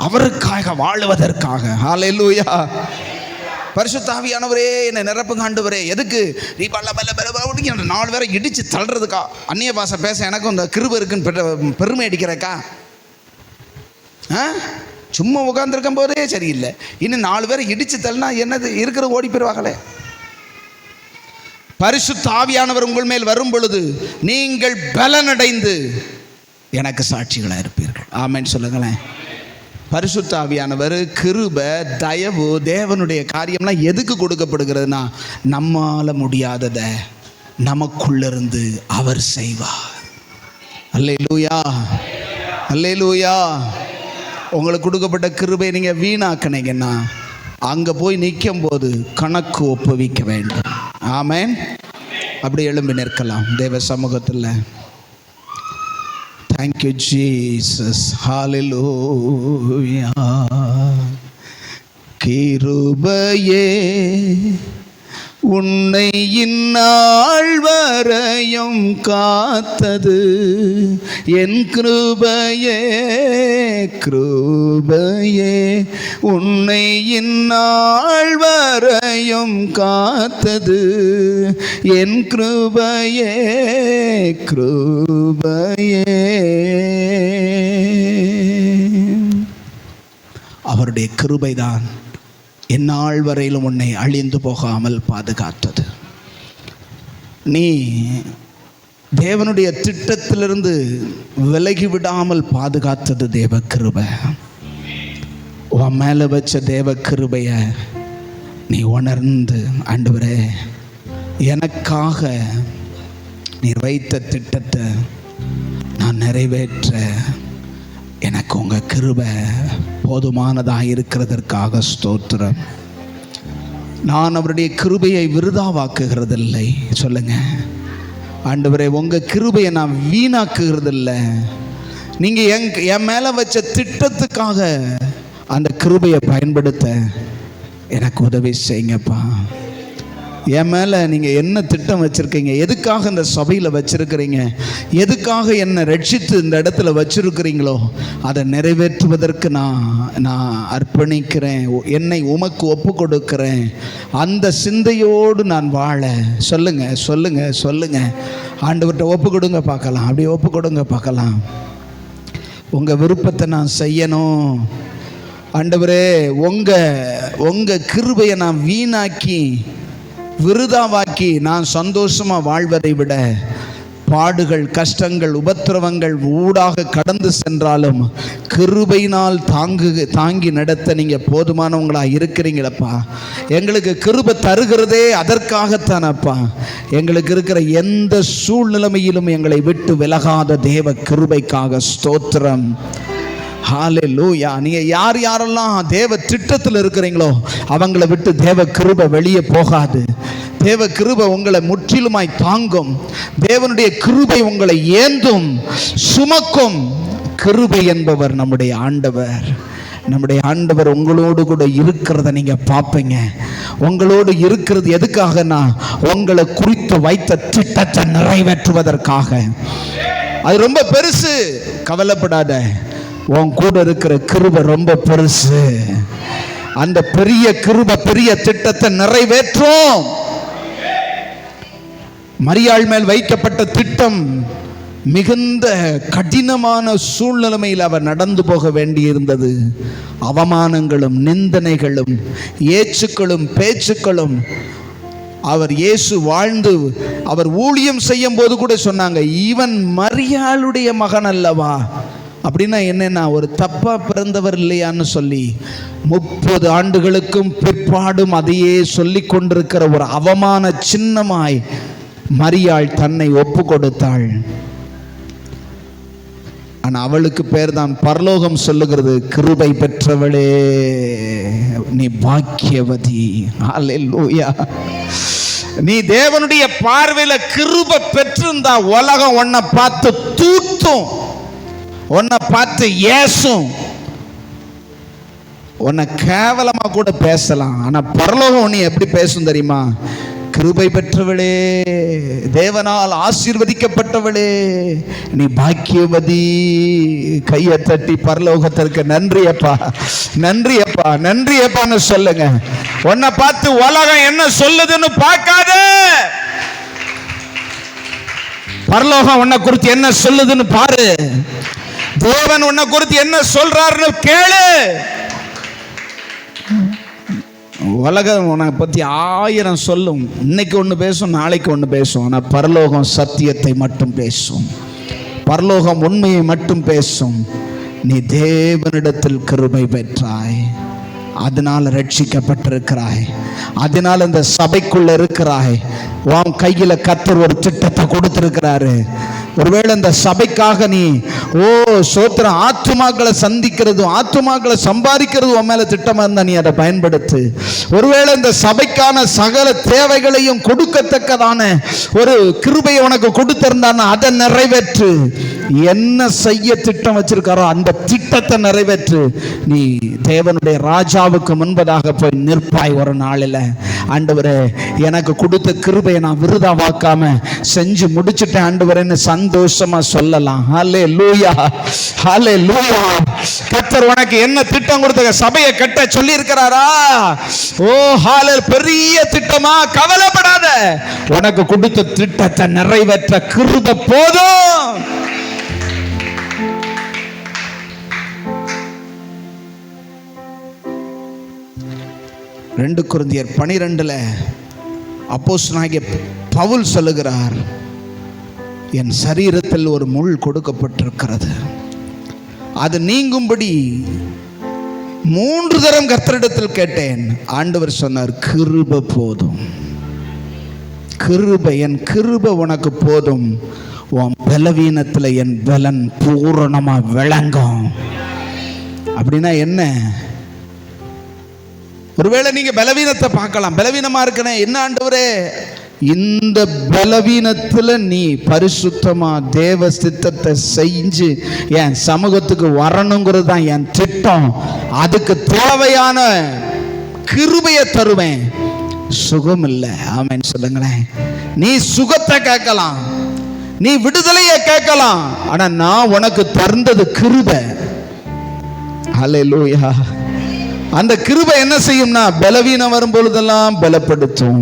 அவருக்காக வாழுவதற்காக. ஹல்லேலூயா. பரிசுத்த ஆவியானவரே என்னை நிரப்புங்க ஆண்டவரே. எதுக்கு? நீ பல்ல 4 பேரை இடிச்சு தள்ளுறதுக்கா? அந்நிய பாஷை பேச எனக்கும் இந்த கிருபை இருக்குன்னு பெருமை அடிக்கிறக்கா? சும்மா உட்காந்துருக்கும் போதே சரியில்லை, இன்னும் 4 பேரை இடிச்சு தள்ளினா என்னது இருக்கிற ஓடி போயிடுவாங்களே. பரிசுத்த ஆவியானவர் உங்கள் மேல் வரும் பொழுது நீங்கள் பலனடைந்து எனக்கு சாட்சிகளாக இருப்பீர்கள். ஆமென் சொல்லுங்களேன். பரிசுத்த ஆவியானவர், கிருபை, தயவு, தேவனுடைய காரியம்லாம் எதுக்கு கொடுக்கப்படுகிறதுனா, நம்மால முடியாததை நமக்குள்ளிருந்து அவர் செய்வார். அல்லேலூயா, அல்லேலூயா. உங்களுக்கு கொடுக்கப்பட்ட கிருபை நீங்கள் வீணாக்கினீங்கன்னா அங்கே போய் நிற்கும் போது கணக்கு ஒப்புவிக்க வேண்டும். ஆமென். அப்படி எழும்பி நிற்கலாம் தேவ சமூகத்தில். Thank you, Jesus. Hallelujah. கிருபையே உன்னை இந்நாள் வரையும் காத்தது, என் கிருபையே, கிருபையே உன்னை இந்நாள் வரையும் காத்தது, என் கிருபையே, கிருபையே. அவருடைய கிருபைதான் எந்நாள் வரையிலும் உன்னை அழிந்து போகாமல் பாதுகாத்தது. நீ தேவனுடைய திட்டத்திலிருந்து விலகி விடாமல் பாதுகாத்தது தேவ கிருபை. உன் மேலே வச்ச தேவ கிருபையை நீ உணர்ந்து, ஆண்டவரே எனக்காக நீர் வைத்த திட்டத்தை நான் நிறைவேற்ற எனக்கு உங்கள் கிருபை போதுமானதாக இருக்கிறதற்காக ஸ்தோத்திரம். நான் அவருடைய கிருபையை விருதாவாக்குகிறதில்லை. சொல்லுங்க ஆண்டவரே, உங்கள் கிருபையை நான் வீணாக்குகிறதில்லை. நீங்கள் என் மேலே வச்ச திட்டத்துக்காக அந்த கிருபையை பயன்படுத்த எனக்கு உதவி செய்யுங்கப்பா. என் மேலே நீங்கள் என்ன திட்டம் வச்சுருக்கீங்க, எதுக்காக இந்த சபையில் வச்சுருக்கிறீங்க, எதுக்காக என்னை ரட்சித்து இந்த இடத்துல வச்சுருக்கிறீங்களோ அதை நிறைவேற்றுவதற்கு நான் அர்ப்பணிக்கிறேன், என்னை உமக்கு ஒப்பு கொடுக்கிறேன். அந்த சிந்தையோடு நான் வாழ சொல்லுங்கள், சொல்லுங்கள், சொல்லுங்கள். ஆண்டவர்கிட்ட ஒப்பு கொடுங்க பார்க்கலாம். அப்படியே ஒப்பு கொடுங்க பார்க்கலாம். உங்கள் விருப்பத்தை நான் செய்யணும் ஆண்டவரே. உங்கள் கிருபையை நான் வீணாக்கி விருதாவாக்கி நான் சந்தோஷமாக வாழ்வதை விட பாடுகள், கஷ்டங்கள், உபத்திரவங்கள் ஊடாக கடந்து சென்றாலும் கிருபையினால் தாங்கி நடத்த நீங்கள் போதுமானவங்களாக இருக்கிறீங்களப்பா. எங்களுக்கு கிருபை தருகிறதே அதற்காகத்தானப்பா. எங்களுக்கு இருக்கிற எந்த சூழ்நிலைமையிலும் எங்களை விட்டு விலகாத தேவ கிருபைக்காக ஸ்தோத்திரம். ஹல்லேலூயா. நீங்கள் யாரெல்லாம் தேவ திட்டத்தில் இருக்கிறீங்களோ அவங்கள விட்டு தேவ கிருபை வெளியே போகாது. தேவ கிருபை உங்களை முற்றிலுமாய் தாங்கும். தேவனுடைய கிருபை உங்களை ஏந்தும், சுமக்கும். கிருபை என்பவர் நம்முடைய ஆண்டவர். நம்முடைய ஆண்டவர் உங்களோடு கூட இருக்கிறத நீங்க பார்ப்பீங்க. உங்களோடு இருக்கிறது எதுக்காகனா, உங்களை குறித்து வைத்த திட்டத்தை நிறைவேற்றுவதற்காக. அது ரொம்ப பெருசு, கவலைப்படாத. உன் கூட இருக்கிற கிருபை ரொம்ப பெருசு. அந்த பெரிய கிருபை பெரிய திட்டத்தை நிறைவேற்றும். மரியாள் மேல் வைக்கப்பட்ட திட்டம் மிகுந்த கடினமான சூழ்நிலைமையில் அவர் நடந்து போக வேண்டியிருந்தது. அவமானங்களும் நிந்தனைகளும் ஏச்சுக்களும் பேச்சுக்களும். அவர் இயேசு வாழ்ந்து அவர் ஊழியம் செய்யும் போது கூட சொன்னாங்க, இவன் மரியாளுடைய மகன் அல்லவா? அப்படின்னா என்னன்னா, ஒரு தப்பா பிறந்தவர் இல்லையான்னு சொல்லி 30 ஆண்டுகளுக்கும் பிற்பாடும் அதையே சொல்லி கொண்டிருக்கிற ஒரு அவமான சின்னமாய் மரியாள் தன்னை ஒப்பு கொடுத்தாள். ஆனா அவளுக்கு பேர் தான் பரலோகம் சொல்லுகிறது, கிருபை பெற்றவளே நீ பாக்கியவதி. அல்லேலூயா. நீ தேவனுடைய பார்வையில கிருபை பெற்றிருந்தா உலகம் உன்னை பார்த்து தூத்தும், உன்னை பார்த்து ஏசும், உன்னை கேவலமா கூட பேசலாம். ஆனா பரலோகம் உன்னை எப்படி பேசும் தெரியுமா? கிருபை பெற்றவளே, தேவனால் ஆசீர்வதிக்கப்பட்டவளே நீ பாக்கியவதி. கையை தட்டி பரலோகத்திற்கு நன்றி அப்பா, நன்றி அப்பா, நன்றி அப்பான்னு சொல்லுங்க. உன்னை பார்த்து உலகம் என்ன சொல்லுதுன்னு பார்க்காத, பரலோகம் உன்னை குறித்து என்ன சொல்லுதுன்னு பாரு. தேவன் உன்னை குறித்து என்ன சொல்றாருன்னு கேளு. உலகம் உன்னை பற்றி 1000 சொல்லும். இன்னைக்கு ஒன்று பேசும், நாளைக்கு ஒன்று பேசும். ஆனால் பரலோகம் சத்தியத்தை மட்டும் பேசும். பரலோகம் உண்மையை மட்டும் பேசும். நீ தேவனிடத்தில் கிருபை பெற்றாய், அதனால் ரட்சிக்கப்பட்டிருக்கிறாய், அதனால் இந்த சபைக்குள்ள இருக்கிறாய். உன் கையில கர்த்தர் ஒரு திட்டத்தை கொடுத்திருக்கிறாரு. ஒருவேளை இந்த சபைக்காக நீ சோத்திரம் ஆத்துமாக்களை சந்திக்கிறதும் ஆத்துமாக்களை சம்பாதிக்கிறதும் உன் மேல திட்டமா இருந்தா நீ அதை பயன்படுத்து. ஒருவேளை இந்த சபைக்கான சகல தேவைகளையும் கொடுக்கத்தக்கதான ஒரு கிருபையை உனக்கு கொடுத்திருந்தான்னா அதை நிறைவேற்று. என்ன செய்ய திட்டம் வச்சிருக்காரோ அந்த திட்டத்தை நிறைவேற்று. நீ தேவனுடைய ராஜாவுக்கு முன்பதாக போய் நிற்பாய். ஒரு நாளில் ஆண்டவரே எனக்கு கொடுத்த கிருபையை நான் விருதாவாக்காம செஞ்சு முடிச்சுட்டேன் ஆண்டவரேன்னு சந்தோஷமா சொல்லலாம். ஹல்லேலூயா, ஹல்லேலூயா. கர்த்தர் உனக்கு என்ன திட்டம் கொடுத்த? சபையை கட்ட சொல்லி இருக்கிறாரா? ஓ ஹாலே, பெரிய திட்டமா? கவலைப்படாத. உனக்கு கொடுத்த திட்டத்தை நிறைவேற்ற கிருபை போதும். 2 கொரிந்தியர் 12 அப்போஸ்தலனாகிய பவுல் சொல்லுகிறார், என் சரீரத்தில் ஒரு முள் கொடுக்கப்பட்டிருக்கிறது, அது நீங்கும்படி 3 தரம் கர்த்தரிடத்தில் கேட்டேன். ஆண்டவர் சொன்னார், கிருபை போதும். கிருபை, என் கிருபை உனக்கு போதும். உன் பலவீனத்தில் என் பலன் பூரணமா விளங்கும். அப்படின்னா என்ன? ஒருவேளை நீங்க பலவீனத்தை பார்க்கலாம், பலவீனமா இருக்கனே, என்ன ஆண்டவரே, இந்த பலவீனத்துல நீ பரிசுத்தமா தேவ சித்தத்தை செஞ்சு என் சமூகத்துக்கு வரணுங்கிறது தான் என் திட்டம். அதுக்கு தேவையான கிருபையை தருவேன். சுகம் இல்லை. ஆமென் சொல்லுங்களேன். நீ சுகத்தை கேட்கலாம், நீ விடுதலையை கேட்கலாம், ஆனா நான் உனக்கு தந்தது கிருபை. ஹல்லேலூயா. அந்த கிருபை என்ன செய்யும்னா, பலவீனம் வரும் பொழுதெல்லாம் பலப்படுத்தும்.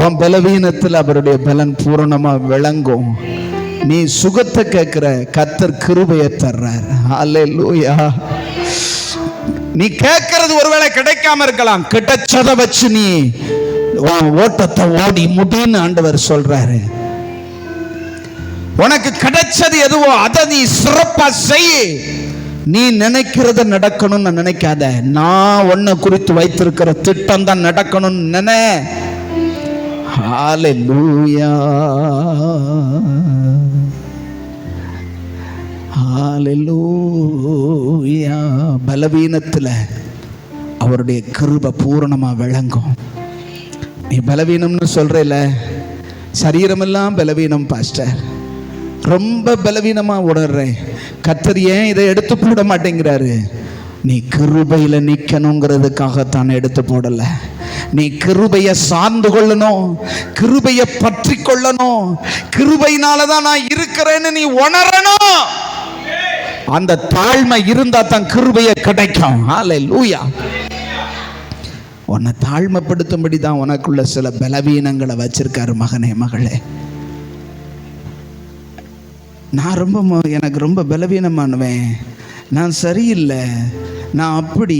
உன் பலவீனத்தில் அவருடைய பலன் பூரணமா விளங்கும். நீ சுகத்தை கேட்கிற, கர்த்தர் கிருபையை தர்றார். ஹல்லேலூயா. நீ கேட்கறது ஒருவேளை கிடைக்காம இருக்கலாம், கிடைச்சதை வச்சு நீ ஓட்டத்தை ஓடி முடின்னு ஆண்டவர் சொல்றாரு. உனக்கு கிடைச்சது எதுவோ அதை நீ சிறப்பா செய். நீ நினைக்கிறத நடக்கணும்னு நினைக்காத. நான் உன்னை குறித்து வைத்திருக்கிற திட்டம் தான் நடக்கணும்னு நினை. ஹல்லேலூயா, ஹல்லேலூயா. பலவீனத்தில் அவருடைய கிருபை பூரணமா விளங்கும். நீ பலவீனம்னு சொல்கிறேல, சரீரமெல்லாம் பலவீனம் பாஸ்டர், ரொம்ப பலவீனமாக உணர்றேன். கர்த்தர் ஏன் இதை எடுத்து போட மாட்டேங்கிறாரு? நீ கிருபையில் நிற்கணுங்கிறதுக்காகத்தான் எடுத்து போடல. நீ கிருபையை சார்ந்து கொள்ளணும், கிருபையை பற்றி கொள்ளணும். கிருபையினால தான் நான் இருக்கிறேன்னு நீ உணரணும். அந்த தாழ்மை இருந்தா தான் கிருபையை கிடைக்கும். ஹல்லேலூயா. உன்னை தாழ்மைப்படுத்தும்படி தான் உனக்குள்ள சில பலவீனங்களை வச்சிருக்காரு. மகனே மகளே, நான் எனக்கு ரொம்ப பலவீனமானவன், நான் சரியில்லை, நான் அப்படி,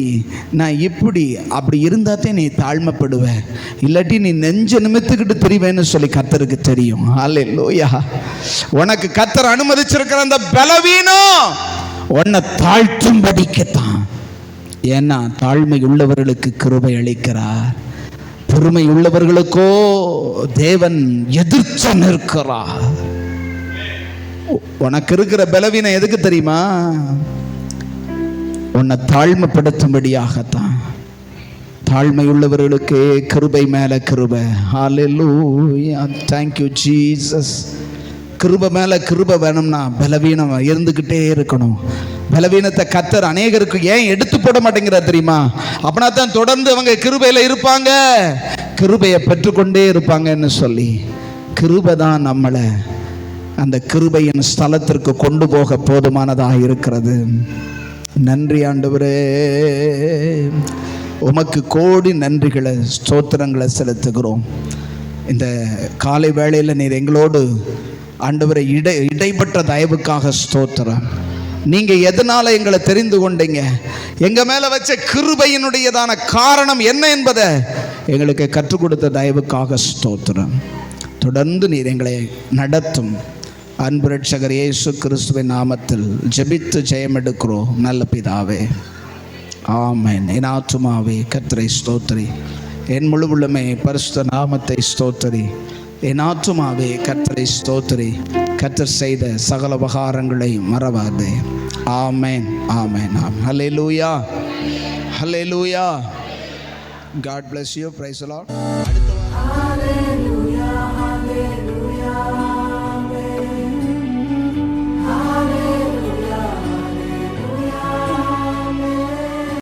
நான் இப்படி, அப்படி இருந்தாத்தே நீ தாழ்மைப்படுவ, இல்லாட்டி நீ நெஞ்ச நிமித்துக்கிட்டு தெரிவேன்னு சொல்லி கர்த்தருக்கு தெரியும். ஹல்லேலூயா. உனக்கு கர்த்தர் அனுமதிச்சிருக்கிற அந்த பலவீனம் உன்னை தாழ்த்தும்படிக்குத்தான். ஏன்னா தாழ்மை உள்ளவர்களுக்கு கிருபை அளிக்கிறார், பொறுமை உள்ளவர்களுக்கோ தேவன் எதிர்த்து நிற்கிறார். உனக்கு இருக்கிற பலவீனம் எதுக்கு தெரியுமா? உன்னை தாழ்மைப்படுத்தும்படியாகத்தான். தாழ்மை உள்ளவர்களுக்கு கிருபை மேல கிருபை. ஹல்லேலூயா. Thank you Jesus. கிருபை மேல கிருபை வேணும்னா பலவீனம் இருந்துக்கிட்டே இருக்கணும். பலவீனத்தை கர்த்தர் அநேகருக்கு ஏன் எடுத்து போட மாட்டேங்கிறார் தெரியுமா? அப்படின்னா தான் தொடர்ந்து அவங்க கிருபையில இருப்பாங்க, கிருபையை பெற்றுக்கொண்டே இருப்பாங்கன்னு சொல்லி. கிருபை தான் நம்மளை அந்த கிருபையின் ஸ்தலத்திற்கு கொண்டு போக போதுமானதாக இருக்கிறது. நன்றி ஆண்டவரே, உமக்கு கோடி நன்றிகளை ஸ்தோத்திரங்களை செலுத்துகிறோம். இந்த காலை வேளையில் நீர் எங்களோடு ஆண்டவரை இடைப்பட்ட தயவுக்காக ஸ்தோத்திரம். நீங்கள் எதனால் எங்களை தெரிந்து கொண்டீங்க, எங்கள் மேலே வச்ச கிருபையினுடையதான காரணம் என்ன என்பதை எங்களுக்கு கற்றுக் கொடுத்த தயவுக்காக ஸ்தோத்திரம். தொடர்ந்து நீர் எங்களை நடத்தும். அன்பு ரட்சகர் இயேசு கிறிஸ்துவின் நாமத்தில் ஜெபித்து ஜெயமெடுக்கிறோம் நல்ல பிதாவே, ஆமென். என் ஆத்துமாவே கர்த்தரை ஸ்தோத்திரி, என் முழு உள்ளமே பரிசுத்த நாமத்தை ஸ்தோத்திரி. என் ஆத்துமாவே கர்த்தரை ஸ்தோத்திரி, கர்த்தர் செய்த சகல உபகாரங்களை மறவாதே. ஆமென், ஆமென், ஆமென். ஹல்லேலூயா, ஹல்லேலூயா. God bless you. Praise the Lord.